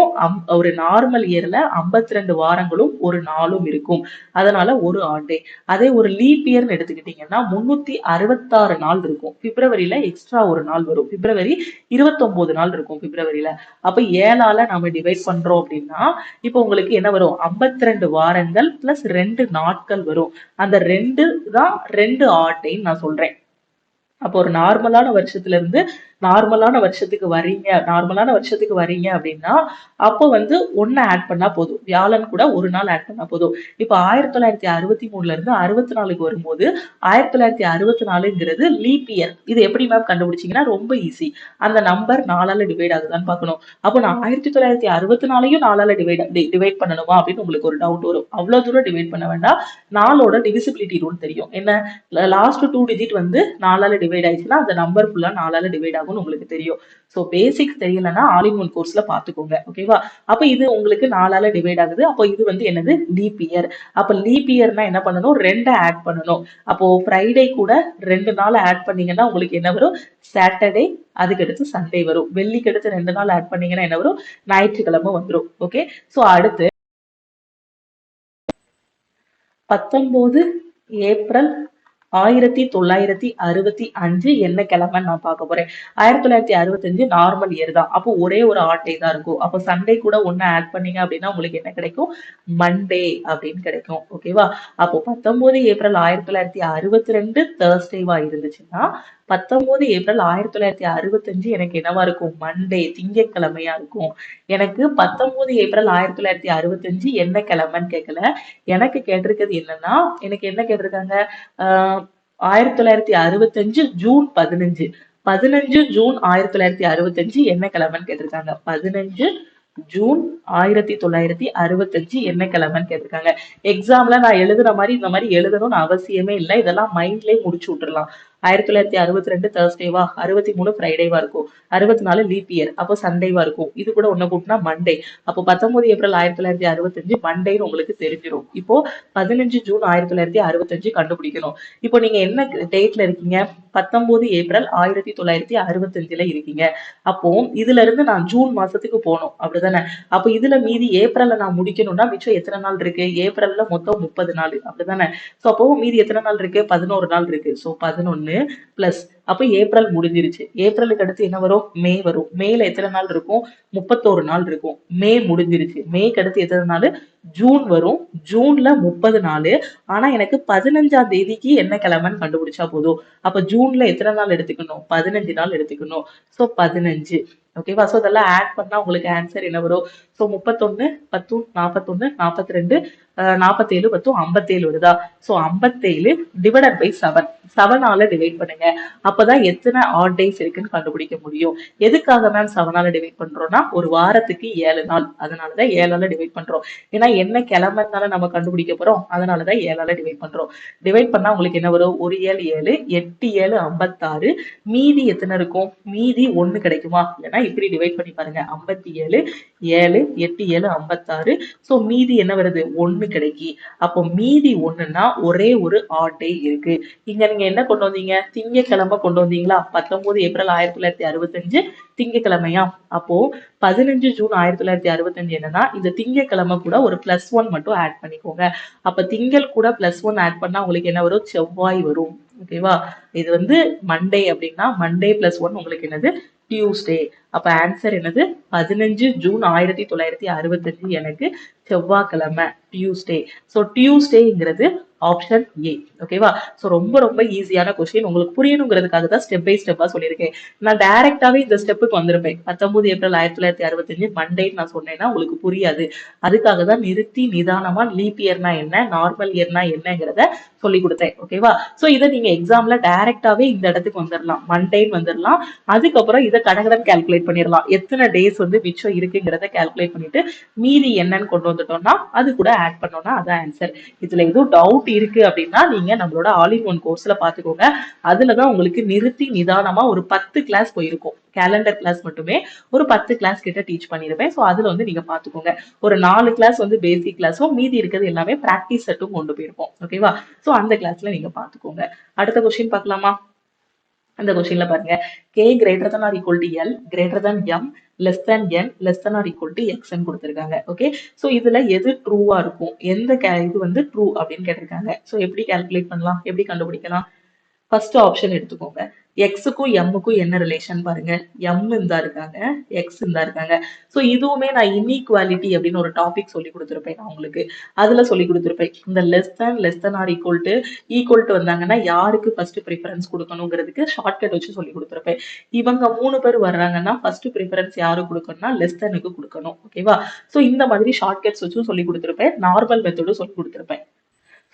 ஒரு நார்மல் இயர்ல 52 வாரங்களும் ஒரு நாளும் இருக்கும். அதனால ஒரு ஆண்டே. அதே ஒரு லீப் இயர்னு எடுத்துக்கிட்டீங்கன்னா 366 நாள் இருக்கும். பிப்ரவரியில எக்ஸ்ட்ரா ஒரு நாள் வரும். பிப்ரவரி 29 நாள் இருக்கும் பிப்ரவரியில. அப்ப 7ஆல நாம டிவைட் பண்றோம் அப்படின்னா இப்ப உங்களுக்கு என்ன வரும்? 52 வாரங்கள் பிளஸ் 2 நாட்கள் வரும். அந்த 2 தான் 2 ஆட்டைன்னு நான் சொல்றேன். அப்போ ஒரு நார்மலான வருஷத்துல இருந்து நார்மலான வருஷத்துக்கு வரீங்க அப்படின்னா அப்போ வந்து ஒன்னு ஆட் பண்ணா போதும். வியாழன் கூட ஒரு நாள் ஆட் பண்ணா போதும். இப்ப 1963ல இருந்து 64க்கு வரும்போது 1964ங்கிறது லீப் இயர். இது எப்படி மேம் கண்டுபிடிச்சீங்கன்னா ரொம்ப ஈஸி. அந்த நம்பர் 4ஆல டிவைட் ஆகுதான்னு பார்க்கணும். அப்போ நான் 1964யும் 4ஆல டிவைட் பண்ணணுமா அப்படின்னு உங்களுக்கு ஒரு டவுட் வரும். அவ்வளவு தூரம் டிவைட் பண்ண வேண்டாம். 4ஓட டிவிசிபிலிட்டி ரூல் தெரியும். என்ன? லாஸ்ட் 2 டிஜிட் வந்து 4ஆல டிவைட் ஆயிடுச்சுன்னா அந்த நம்பர் ஃபுல்லா 4ஆல டிவைட் ஆகும்னு உங்களுக்கு தெரியும். சோ பேசிக்ஸ் தெரியலன்னா ஆல் இன் ஒன் கோர்ஸ்ல பாத்துக்கோங்க. ஓகேவா? அப்ப இது உங்களுக்கு 4ஆல டிவைட் ஆகுது. அப்போ இது வந்து என்னது? Leap year. அப்ப லீப் இயர்னா என்ன பண்ணணும்? 2 ஆட் பண்ணணும். அப்போ ஃப்ரைடே கூட 2 நாள் ஆட் பண்ணீங்கன்னா உங்களுக்கு என்ன வரும்? சாட்டர்டே, அதுக்கு அடுத்து சண்டே வரும். வெள்ளிக்கு அடுத்து 2 நாள் ஆட் பண்ணீங்கன்னா என்ன வரும்? ஞாயிற்றுக்கிழமை வந்துடும். ஓகே. சோ அடுத்து 19 ஏப்ரல் 1965 என்ன கிழமைன்னு நான் பார்க்க போறேன். 1965 நார்மல் இயர் தான். அப்போ ஒரே ஒரு ஆட்டை தான் இருக்கும். அப்போ சண்டே கூட ஒன்னு ஆட் பண்ணீங்க அப்படின்னா உங்களுக்கு என்ன கிடைக்கும்? மண்டே அப்படின்னு கிடைக்கும். ஓகேவா? அப்போ 19 ஏப்ரல் 1962 தேர்ஸ்டேவா இருந்துச்சுன்னா 19 ஏப்ரல் 1965 எனக்கு என்னவா இருக்கும்? மண்டே, திங்கட்கிழமையா இருக்கும். எனக்கு 19 ஏப்ரல் 1965 என்ன கிழமைன்னு கேட்கல. எனக்கு கேட்டிருக்கிறது என்னன்னா எனக்கு என்ன கேட்டிருக்காங்க? 1965 ஜூன் 15. 15 ஜூன் 1965 என்ன கிழமைன்னு கேட்டிருக்காங்க. 15 ஜூன் 1965 என்ன கிழமைன்னு கேட்டிருக்காங்க. எக்ஸாம்ல நான் எழுதுற மாதிரி இந்த மாதிரி எழுதணும்னு அவசியமே இல்லை. இதெல்லாம் மைண்ட்லயே முடிச்சு விட்டுறலாம். 1962 தேர்ஸ்டேவா, 63 ஃப்ரைடேவா இருக்கும், 64 லீப் இயர், அப்போ சண்டேவா இருக்கும். இது கூட ஒண்ணு கூட்டினா மண்டே. அப்போ 19 ஏப்ரல் 1965 மண்டேன்னு உங்களுக்கு தெரிஞ்சிடும். இப்போ 15 ஜூன் 1965 கண்டுபிடிக்கணும். இப்போ நீங்க என்ன டேட்ல இருக்கீங்க? 19 ஏப்ரல் 1965ல இருக்கீங்க. அப்போ இதுல இருந்து நான் ஜூன் மாசத்துக்கு போகணும், அப்படிதானே? அப்போ இதுல மீதி ஏப்ரல்ல நான் முடிக்கணும்னா மிச்சம் எத்தனை நாள் இருக்கு? ஏப்ரல்ல மொத்தம் 30 நாள், அப்படிதானே? சோ அப்போ மீதி எத்தனை நாள் இருக்கு? 11 நாள் இருக்கு. சோ 11 பிளஸ் அப்ப ஏப்ரல் முடிஞ்சிருச்சு. ஏப்ரலுக்கு அடுத்து என்ன வரும்? மே வரும். மேல எத்தனை நாள் இருக்கும்? 31 நாள் இருக்கும். மே முடிஞ்சிருச்சு. மேக்கு அடுத்து எத்தனை நாள்? ஜூன் வரும். ஜூன்ல 30 நாள். ஆனா எனக்கு 15ஆம் தேதிக்கு என்ன கிழமைன்னு கண்டுபிடிச்சா போதும். அப்ப ஜூன்ல எத்தனை நாள் எடுத்துக்கணும்? 15 நாள் எடுத்துக்கணும். சோ 15. ஓகேவா? சோ இதெல்லாம் ஆட் பண்ணா உங்களுக்கு ஆன்சர் என்ன வரும்? சோ 31 10 41 42 47 10 57 வருதா? So 57 divided by 7. 7ஆல டிவைட் பண்ணுங்க. அப்பதான் எத்தனை ஆட் டேஸ் இருக்குன்னு கண்டுபிடிக்க முடியும். எதுக்காக மேம் 7ஆல டிவைட் பண்றோம்னா ஒரு வாரத்துக்கு 7 நாள். அதனாலதான் 7ஆல டிவைட் பண்றோம். ஏன்னா என்ன கிழமைனால நம்ம கண்டுபிடிக்க போறோம். அதனாலதான் 7ஆல டிவைட் பண்றோம். டிவைட் பண்ணா உங்களுக்கு என்ன வரும்? 1 7 7, 8 7 56. மீதி எத்தனை இருக்கும்? மீதி 1 கிடைக்குமா? இல்லைன்னா இப்படி டிவைட் பண்ணி பாருங்க. 57 7 8 7 56. சோ மீதி என்ன வருது? 1 கிடைக்கி. அப்போ மீதி 1ன்னா ஒரே ஒரு ஆட் டே இருக்கு. இங்க நீங்க என்ன கொண்டு வந்தீங்க? திங்கட்கிழமை கொண்டு வந்தீங்களா? 19 ஏப்ரல் 1965 திங்கட்கிழமையா? அப்போ 15 ஜூன் 1965 என்னன்னா இந்த திங்கட்கிழமை கூட ஒரு +1 மட்டும் ஆட் பண்ணிக்கோங்க. அப்ப திங்கள் கூட +1 ஆட் பண்ணா உங்களுக்கு என்ன வரும்? செவ்வாய் வரும். ஓகேவா? இது வந்து மண்டே அப்படின்னா மண்டே +1 உங்களுக்கு என்னது? டியூஸ்டே. அப்ப ஆன்சர் என்னது? 15 ஜூன் 1965 எனக்கு செவ்வாய்க்கிழமை, டியூஸ்டே. ஸோ டியூஸ்டேங்கிறது ஆப்ஷன் ஏ. ஓகேவா? ஸோ ரொம்ப ரொம்ப ஈஸியான கொஸ்டின். உங்களுக்கு புரியணுங்கிறதுக்காக தான் ஸ்டெப் பை ஸ்டெப்பா சொல்லியிருக்கேன். நான் டைரக்டாவே இந்த ஸ்டெப்புக்கு வந்திருப்பேன். 19 ஏப்ரல் 1965 மண்டேன்னு நான் சொன்னேன்னா உங்களுக்கு புரியாது. அதுக்காக தான் நிறுத்தி நிதானமா லீப் இயர்னா என்ன, நார்மல் இயர்னா என்னங்கிறத சொல்லி கொடுத்தேன். ஓகேவா? ஸோ இதை நீங்க எக்ஸாம்ல டைரக்டாவே இந்த இடத்துக்கு வந்துடலாம், மண்டேன்னு வந்துடலாம். அதுக்கப்புறம் இதை கடகடன் கால்குலேட் பண்ணிடலாம். எத்தனை டேஸ் வந்து மிச்சம் இருக்குங்கிறத கால்குலேட் பண்ணிட்டு மீதி என்னன்னு கொண்டு வந்துட்டோம்னா அது கூட ஆட் பண்ணோம்னா அதான் ஆன்சர். இதுல எதுவும் டவுட் இருக்கு அப்படின்னா நீங்க நம்மளோட ஆல் இன் ஒன் கோர்ஸ்ல பாத்துக்கோங்க. அதுலதான் உங்களுக்கு நிறுத்தி நிதானமா ஒரு 10 கிளாஸ் போயிருக்கும். கேலண்டர் கிளாஸ் மட்டுமே ஒரு 10 கிளாஸ் கிட்ட டீச் பண்ணிருப்பேன். ஸோ அதுல வந்து நீங்க பாத்துக்கோங்க. ஒரு 4 கிளாஸ் வந்து பேசிக் கிளாஸும் மீதி இருக்கிறது எல்லாமே பிராக்டிஸ் செட்டும் கொண்டு போயிருப்போம். ஓகேவா? ஸோ அந்த கிளாஸ்ல நீங்க பாத்துக்கோங்க. அடுத்த கொஸ்டின் பார்க்கலாமா? அந்த கொஸ்டின்ல பாருங்க, k greater than or equal to l greater than m less than n less than or equal to x ன்னு கொடுத்திருக்காங்க. ஓகே, சோ இதுல எது ட்ரூவா இருக்கும், எந்த இது வந்து ட்ரூ அப்படின்னு கேட்டிருக்காங்க. சோ எப்படி கால்குலேட் பண்ணலாம், எப்படி கண்டுபிடிக்கலாம்? ஃபர்ஸ்ட் ஆப்ஷன் எடுத்துக்கோங்க. எக்ஸுக்கும் எம்முக்கும் என்ன ரிலேஷன் பாருங்க. எம் இந்தா இருக்காங்க, எக்ஸ் இந்தா இருக்காங்க. ஸோ இதுவுமே நான் இன்இக்வாலிட்டி அப்படின்னு ஒரு டாபிக் சொல்லி கொடுத்துருப்பேன் நான் உங்களுக்கு. அதுல சொல்லி கொடுத்துருப்பேன், இந்த less than or equal to வந்தாங்கன்னா யாருக்கு ஃபர்ஸ்ட் ப்ரிஃபரன்ஸ் கொடுக்கணுங்கிறதுக்கு ஷார்ட்கட் வச்சு சொல்லி கொடுத்துருப்பேன். இவங்க 3 பேர் வர்றாங்கன்னா ஃபர்ஸ்ட் ப்ரிஃபரன்ஸ் யாருக்கு கொடுக்கணும்னா லெஸ் தேனுக்கு கொடுக்கணும். ஓகேவா? ஸோ இந்த மாதிரி ஷார்ட்கட்ஸ் வச்சும் சொல்லி கொடுத்துருப்பேன், நார்மல் மெத்தடும் சொல்லி கொடுத்துருப்பேன்.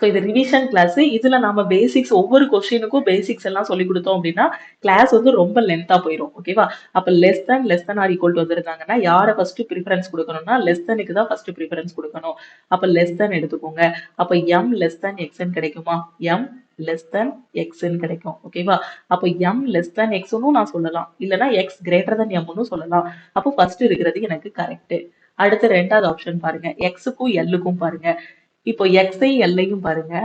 ஸோ இது ரிவிஷன் கிளாஸ். இதுல நம்ம பேசிக்ஸ், ஒவ்வொரு கொஸ்டினுக்கும் பேசிக்ஸ் எல்லாம் சொல்லி கொடுத்தோம் அப்படின்னா கிளாஸ் வந்து ரொம்ப லென்த்தா போயிடும். ஓகேவா? அப்ப less than or equal to வந்திருந்தாங்கன்னா யாரை ஃபர்ஸ்ட் ப்ரிஃபரன்ஸ் கொடுக்கணும்னா லெஸ் தேனுக்கு தான் ஃபர்ஸ்ட் ப்ரிஃபரன்ஸ் கொடுக்கணும். அப்ப லெஸ் தேன் எடுத்துக்கோங்க. அப்ப எம் லெஸ் தேன் எக்ஸ்ன்னு கிடைக்குமா? எம் லெஸ் தேன் எக்ஸ்ன்னு கிடைக்கும். ஓகேவா? அப்போ எம் லெஸ் தேன் எக்ஸ்னும் நான் சொல்லலாம், இல்லைன்னா எக்ஸ் கிரேட்டர் தேன் எம்னு சொல்லலாம். அப்போ ஃபர்ஸ்ட் இருக்கிறது எனக்கு கரெக்ட். அடுத்த ரெண்டாவது ஆப்ஷன் பாருங்க, எக்ஸுக்கும் எல்லுக்கும் பாருங்க. இப்போ எக்ஸை எல்லையும் பாருங்க,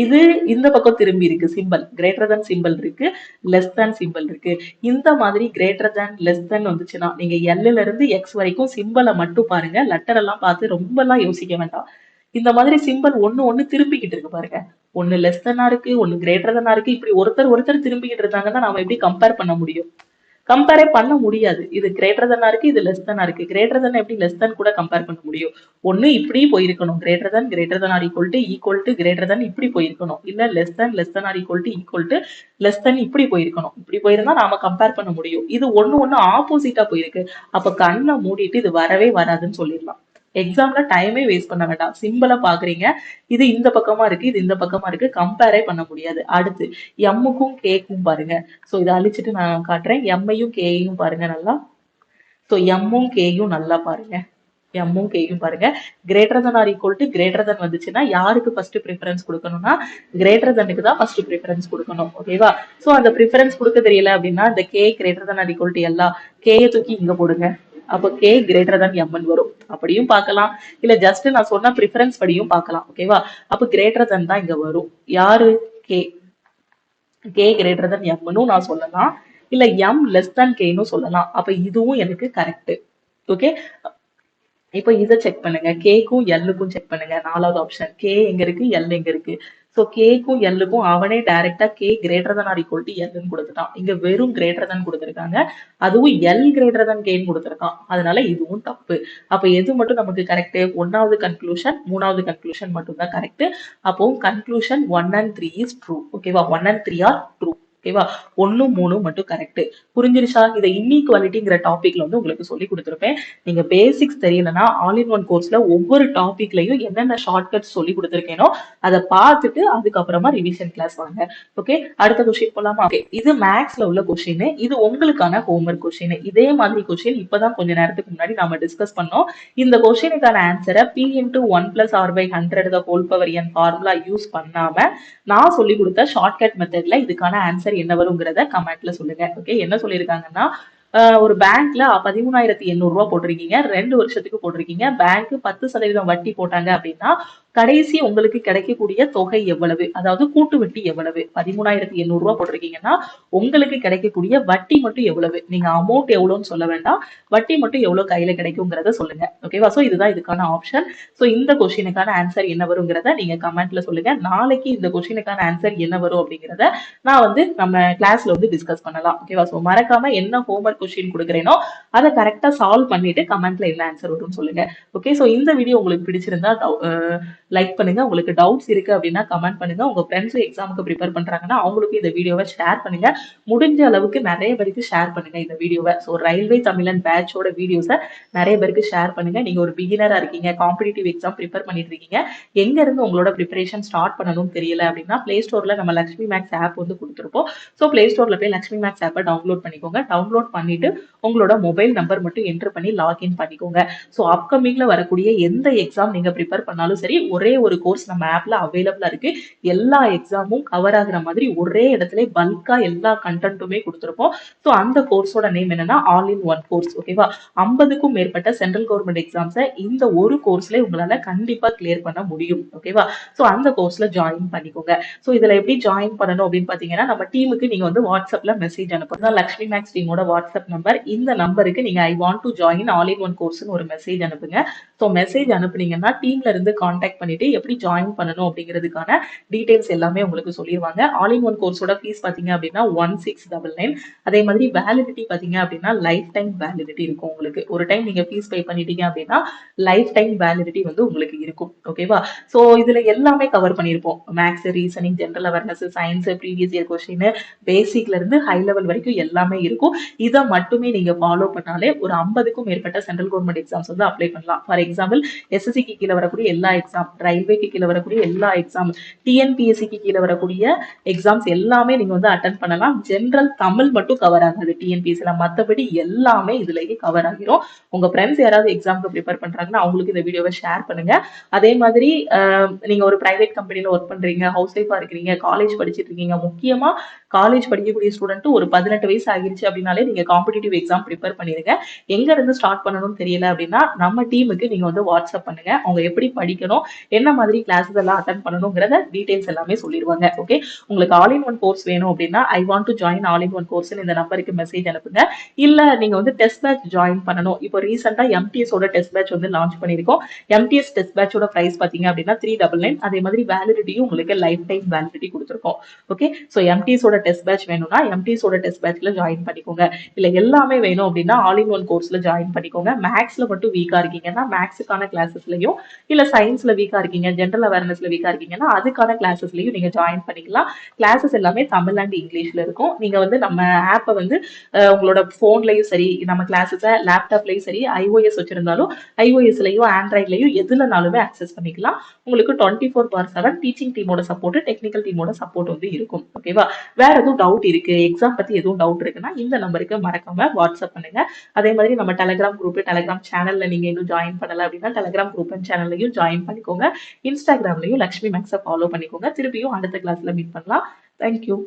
இது இந்த பக்கம் திரும்பி இருக்கு, சிம்பிள் கிரேட்டர் தேன் சிம்பிள் இருக்கு, லெஸ் தேன் சிம்பிள் இருக்கு. இந்த மாதிரி கிரேட்டர் தேன் லெஸ் தேன் வந்துச்சுன்னா நீங்க எல்ல இருந்து எக்ஸ் வரைக்கும் சிம்பிளை மட்டும் பாருங்க, லெட்டர் எல்லாம் பார்த்து ரொம்ப எல்லாம் யோசிக்க வேண்டாம். இந்த மாதிரி சிம்பிள் ஒண்ணு திரும்பிக்கிட்டு இருக்கு பாருங்க, ஒண்ணு லெஸ் தேனா இருக்கு, ஒண்ணு கிரேட்டர் தேனா இருக்கு. இப்படி ஒருத்தர் திரும்பிக்கிட்டு இருந்தாங்கன்னா நாம எப்படி கம்பேர் பண்ண முடியும்? கம்பேரே பண்ண முடியாது. இது கிரேட்டர் தன்னா இருக்கு, இது லெஸ் தன்னா இருக்கு. கிரேட்டர் தன் எப்படி லெஸ் தன் கூட கம்பேர் பண்ண முடியும்? ஒண்ணு இப்படி போயிருக்கணும், greater than or equal to greater than இப்படி போயிருக்கணும், இல்ல less than or equal to less than இப்படி போயிருக்கணும். இப்படி போயிருந்தா நாம கம்பேர் பண்ண முடியும். இது ஒண்ணு ஆப்போசிட்டா போயிருக்கு. அப்ப கண்ணை மூடிட்டு இது வரவே வராதுன்னு சொல்லிடலாம். எக்ஸாம்ல டைமே வேஸ்ட் பண்ண வேண்டாம். சிம்பிளா பாக்குறீங்க, இது இந்த பக்கமா இருக்கு, இது இந்த பக்கமா இருக்கு, கம்பேரே பண்ண முடியாது. அடுத்து எம்முக்கும் கேக்கும் பாருங்க. சோ இதை அழிச்சிட்டு நான் காட்டுறேன். எம்மையும் கேயும் பாருங்க நல்லா. சோ எம்மும் கேயும் நல்லா பாருங்க, எம்மும் கேயும் பாருங்க. Greater than or equal to greater than வந்துச்சுன்னா யாருக்கு ஃபர்ஸ்ட் ப்ரிஃபரன்ஸ் கொடுக்கணும்னா கிரேட்டர் தனுக்கு தான் ஃபர்ஸ்ட் ப்ரிஃபரன்ஸ் கொடுக்கணும். ஓகேவா? சோ அந்த ப்ரிஃபரன்ஸ் கொடுக்க தெரியல அப்படின்னா இந்த K greater than or equal to எல்லா கேயை தூக்கி இங்க போடுங்க. அப்போ கே கிரேட்டர் தன் எம்னு வரும். அப்படியும் பார்க்கலாம், இல்ல ஜஸ்ட் நான் சொன்ன ப்ரிஃபரன்ஸ் படியும் பார்க்கலாம். ஓகேவா? அப்போ கிரேட்டர் தன் தான் இங்க வரும். யாரு? கே. கே கிரேட்டர் தன் எம்னு நான் சொல்லலாம், இல்ல எம் லெஸ் தன் கேன்னு சொல்லலாம். அப்ப இதுவும் எனக்கு கரெக்ட். ஓகே, இப்போ இதை செக் பண்ணுங்க, கேக்கும் எல்லுக்கும் செக் பண்ணுங்க. நாலாவது ஆப்ஷன், கே எங்க இருக்கு, எல் எங்க இருக்கு. சோ கேக்கும் எல்லுக்கும் அவனே டைரக்டா K greater than or equal to எல்னு கொடுத்துட்டான். இங்க வெறும் கிரேட்டர் தன் கொடுத்துருக்காங்க, அதுவும் எல் கிரேட்டர் தன் கேன்னு கொடுத்துருக்கான். அதனால இதுவும் தப்பு. அப்ப எது மட்டும் நமக்கு கரெக்ட்? ஒன்னாவது கன்க்ளூஷன், மூணாவது கன்க்ளூஷன் மட்டும் தான் கரெக்ட். அப்போ கன்க்ளூஷன் 1 and 3 இஸ் ட்ரூ. ஓகேவா? 1 and 3 ஆர் ட்ரூ. ஓகேவா? 1, 3 மட்டும் கரெக்ட். புரிஞ்சிருச்சா? இதை இன்இக்வாலிட்டிங்கிற டாபிக்ல வந்து உங்களுக்கு சொல்லி கொடுத்துருப்பேன். நீங்க பேசிக்ஸ் தெரியலன்னா ஆல் இன் ஒன் கோர்ஸ்ல ஒவ்வொரு டாபிக்லயும் என்னென்ன ஷார்ட்கட் சொல்லி கொடுத்துருக்கேனோ அதை பார்த்துட்டு அதுக்கப்புறமா ரிவிஷன் கிளாஸ் வாங்க. ஓகே, அடுத்த கொஸ்டின் போலாமா? ஓகே, இது மேக்ஸ்ல உள்ள கொஸ்டின், இது உங்களுக்கான ஹோம்ஒர்க் கொஸ்டின். இதே மாதிரி கொஸ்டின் இப்பதான் கொஞ்ச நேரத்துக்கு முன்னாடி நாம டிஸ்கஸ் பண்ணோம். இந்த கொஸ்டினுக்கான ஆன்சரை p into 1 plus r by 100 the whole power n formula use பண்ணாம நான் சொல்லி கொடுத்த ஷார்ட்கட் மெத்தட்ல இதுக்கான ஆன்சர் என்ன வருங்கிறத கமெண்ட்ல சொல்லுங்க. ஓகே, என்ன சொல்லியிருக்காங்கன்னா ஒரு பேங்க்ல 13,800 ரூபாய் போட்டிருக்கீங்க, 2 வருஷத்துக்கு போட்டிருக்கீங்க. பேங்க் 10% வட்டி போட்டாங்க அப்படின்னா கடைசி உங்களுக்கு கிடைக்கக்கூடிய தொகை எவ்வளவு, அதாவது கூட்டு வட்டி எவ்வளவு. 13,800 ரூபாய் போட்டிருக்கீங்கன்னா உங்களுக்கு கிடைக்கக்கூடிய வட்டி மட்டும் எவ்வளவு. நீங்க அமௌண்ட் எவ்வளவுன்னு சொல்ல வேண்டாம், வட்டி மட்டும் எவ்வளவு கையில கிடைக்குங்கிறத சொல்லுங்க. ஓகேவா? சோ இதுதான் இதுக்கான ஆப்ஷன். சோ இந்த கொஸ்டினுக்கான ஆன்சர் என்ன வருங்கிறத நீங்க கமெண்ட்ல சொல்லுங்க. நாளைக்கு இந்த கொஸ்டினுக்கான ஆன்சர் என்ன வரும் அப்படிங்கிறத நான் வந்து நம்ம கிளாஸ்ல வந்து டிஸ்கஸ் பண்ணலாம். ஓகேவா? சோ மறக்காம என்ன ஹோம்ஒர்க் கொஸ்டின் கொடுக்குறேனோ அதை கரெக்டா சால்வ் பண்ணிட்டு கமெண்ட்ல என்ன ஆன்சர் வரும்னு சொல்லுங்க. ஓகே, சோ இந்த வீடியோ உங்களுக்கு பிடிச்சிருந்தா லைக் பண்ணுங்க. உங்களுக்கு டவுட்ஸ் இருக்கு அப்படின்னா கமெண்ட் பண்ணுங்க. உங்க ஃப்ரெண்ட்ஸும் எக்ஸாமுக்கு ப்ரிப்பேர் பண்றாங்கன்னா அவங்களுக்கும் இந்த வீடியோவை ஷேர் பண்ணுங்க. முடிஞ்ச அளவுக்கு நிறைய பேருக்கு ஷேர் பண்ணுங்க இந்த வீடியோவை. ஸோ ரயில்வே தமிழன் பேட்சோட வீடியோஸை நிறைய பேருக்கு ஷேர் பண்ணுங்க. நீங்க ஒரு பிகினரா இருக்கீங்க, காம்படிட்டிவ் எக்ஸாம் ப்ரிப்பேர் பண்ணிட்டு இருக்கீங்க, எங்க இருந்து உங்களோட ப்ரிப்பரேஷன் ஸ்டார்ட் பண்ணணும்னு தெரியல அப்படின்னா பிளே ஸ்டோர்ல நம்ம லக்ஷ்மி மேக்ஸ் ஆப் வந்து கொடுத்துருப்போம். ஸோ பிளே ஸ்டோர்ல போய் லக்ஷ்மி மேக்ஸ் ஆப்பை டவுன்லோட் பண்ணிக்கோங்க. டவுன்லோட் பண்ணிட்டு உங்களோட மொபைல் நம்பர் மட்டும் என்டர் பண்ணி லாகின் பண்ணிக்கோங்க. ஸோ அப்கமிங்ல வரக்கூடிய எந்த எக்ஸாம் நீங்க ப்ரிப்பேர் பண்ணாலும் சரி, ஒரே ஒரு கோர்ஸ் நம்ம ஆப்ல அவைலபிளா இருக்கு. எல்லா எக்ஸாமும் கவர் ஆகுற மாதிரி ஒரே இடத்துல பல்கா எல்லா கண்டென்ட்டுமே கொடுத்துருப்போம். ஸோ அந்த கோர்ஸோட நேம் என்னன்னா ஆல் இன் ஒன் கோர்ஸ். ஓகேவா? 50க்கும் மேற்பட்ட சென்ட்ரல் கவர்மெண்ட் எக்ஸாம்ஸை இந்த ஒரு கோர்ஸ்ல உங்களால கண்டிப்பா கிளியர் பண்ண முடியும். ஓகேவா? ஸோ அந்த கோர்ஸ்ல ஜாயின் பண்ணிக்கோங்க. ஸோ இதுல எப்படி ஜாயின் பண்ணணும் அப்படின்னு பாத்தீங்கன்னா, நம்ம டீமுக்கு நீங்க வந்து வாட்ஸ்அப்ல மெசேஜ் அனுப்பணும். லக்ஷ்மி மேக்ஸ் டீமோட வாட்ஸ்அப் நம்பர். இந்த நம்பருக்கு நீங்க I want to join all in one கோர்ஸ்னு ஒரு மெசேஜ் அனுப்புங்க. ஸோ மெசேஜ் அனுப்புனீங்கன்னா டீம்ல இருந்து கான்டாக்ட் பண்ணிட்டு எப்படி ஜாயின் பண்ணணும் அப்படிங்கிறதுக்கான டீடைல்ஸ் எல்லாமே உங்களுக்கு சொல்லிடுவாங்க. ஆல் இன் ஒன் கோர்ஸோட ஃபீஸ் பாத்தீங்க அப்படின்னா 1699. அதே மாதிரி வேலிடிட்டி பாத்தீங்க அப்படின்னா லைஃப் டைம் வேலிடிட்டி இருக்கும் உங்களுக்கு. ஒரு டைம் நீங்க ஃபீஸ் பே பண்ணிட்டீங்க அப்படின்னா லைஃப் டைம் வேலிடிட்டி வந்து உங்களுக்கு இருக்கும். ஓகேவா? ஸோ இதுல எல்லாமே கவர் பண்ணியிருப்போம். Maths, reasoning, general awareness, science, previous year question, பேசிக்ல இருந்து ஹை லெவல் வரைக்கும் எல்லாமே இருக்கும். இதை மட்டுமே நீங்க ஃபாலோ பண்ணாலே ஒரு 50க்கும் மேற்பட்ட சென்ட்ரல் கவர்மெண்ட் எக்ஸாம்ஸ் வந்து அப்ளை பண்ணலாம். ஃபார் எக்ஸாம்பிள் எஸ்எஸ்சிக்கு கீழே வரக்கூடிய எல்லா எக்ஸாம், ரயில்வேக்கு கீழே வரக்கூடிய எல்லா எக்ஸாம், டிஎன்பிஎஸ்சிக்கு கீழே வரக்கூடிய எக்ஸாம்ஸ் எல்லாமே நீங்க வந்து அட்டன் பண்ணலாம். ஜென்ரல் தமிழ் மட்டும் கவர் ஆகாது டிஎன்பிஎஸ்சில, மற்றபடி எல்லாமே இதுலயே கவர் ஆகிரும். உங்க ஃப்ரெண்ட்ஸ் யாராவது எக்ஸாமுக்கு ப்ரிப்பேர் பண்றாங்கன்னா அவங்களுக்கு இந்த வீடியோவை ஷேர் பண்ணுங்க. அதே மாதிரி நீங்க ஒரு பிரைவேட் கம்பெனில ஒர்க் பண்றீங்க, ஹவுஸ் ஒய்ஃபா இருக்கிறீங்க, காலேஜ் படிச்சுட்டு இருக்கீங்க, முக்கியமா காலேஜ் படிக்கக்கூடிய ஸ்டூடெண்ட் ஒரு 18 வயசு ஆகிருச்சு அப்படின்னாலே நீங்க காம்படிட்டிவ் எக்ஸாம் ப்ரிப்பேர் பண்ணிருங்க. எங்க இருந்து ஸ்டார்ட் பண்ணணும்னு தெரியல அப்படின்னா நம்ம டீமுக்கு நீங்க வந்து வாட்ஸ்அப் பண்ணுங்க. அவங்க எப்படி படிக்கணும், என்ன மாதிரி கிளாஸஸ் எல்லாம் அட்டன் பண்ணணுங்கிறத டீடைல்ஸ் எல்லாமே சொல்லிடுவாங்க. ஓகே, உங்களுக்கு ஆல் இன் ஒன் கோர்ஸ் வேணும் அப்படின்னா ஐ want to join all in one course இந்த நம்பருக்கு மெசேஜ் அனுப்புங்க. இல்ல நீங்க வந்து டெஸ்ட் பேட்ச் ஜாயின் பண்ணணும், இப்போ ரீசெண்டா எம்டிஎஸ் ஓட டெஸ்ட் பேட்ச் வந்து லான்ச் பண்ணிருக்கோம். எம்டிஎஸ் டெஸ்ட் பேட்சோட பிரைஸ் பாத்தீங்க அப்படின்னா 399. அதே மாதிரி வேலிடிட்டியும் உங்களுக்கு லைஃப் டைம் வேலிடிட்டி கொடுத்துருக்கோம். ஓகே, ஸோ எம்டிஎஸ் ஓட டெஸ்ட் பேட்ச் வேணும்னா எம்டிஎஸ் ஓட டெஸ்ட் பேட்ச்ல ஜாயின் பண்ணிக்கோங்க. இல்ல எல்லாமே வேணும் அப்படின்னா ஆல் இன் ஒன் கோர்ஸ்ல ஜாயின் பண்ணிக்கோங்க. மேக்ஸ்ல மட்டும் வீக்கா இருக்கீங்கன்னா மேக்ஸுக்கான கிளாஸஸ்லயும், இல்ல சயின்ஸ்ல வீக்கா இருக்கீங்க, ஜென்ரல் அவேர்னஸ்ல வீக்கா இருக்கீங்கன்னா அதுக்கான கிளாஸஸ்லயும் நீங்க ஜாயின் பண்ணிக்கலாம். கிளாஸஸ் எல்லாமே தமிழ் அண்ட் இங்கிலீஷ்ல இருக்கும். நீங்க வந்து நம்ம ஆப்பை வந்து உங்களோட போன்லயும் சரி, நம்ம கிளாஸஸை லேப்டாப்லயும் சரி, iOS வச்சிருந்தாலும் iOSலயும் ஆண்ட்ராய்ட்லயும் எதுலனாலுமே அக்சஸ் பண்ணிக்கலாம். உங்களுக்கு 24/7 டீச்சிங் டீமோட சப்போர்ட், டெக்னிக்கல் டீமோட சப்போர்ட் வந்து இருக்கும். ஓகேவா? வேற எதுவும் டவுட் இருக்கு, எக்ஸாம் பத்தி எதுவும் டவுட் இருக்குன்னா இந்த நம்பருக்கு மறக்காம வாட்ஸ்அப் பண்ணுங்க. அதே மாதிரி நம்ம டெலிகிராம் குரூப், டெலிகிராம் சேனல்ல நீங்க இன்னும் ஜாயின் பண்ணல அப்படின்னா டெலிகிராம் குரூப் அண்ட் சேனல்லையும் ஜாயின் பண்ணிக்கோங்க. இன்ஸ்டாகிராம்லயும் லக்ஷ்மி மேக்ஸை ஃபாலோ பண்ணிக்கோங்க. திருப்பியும் அடுத்த கிளாஸ்ல மீட் பண்ணலாம். தேங்க்யூ.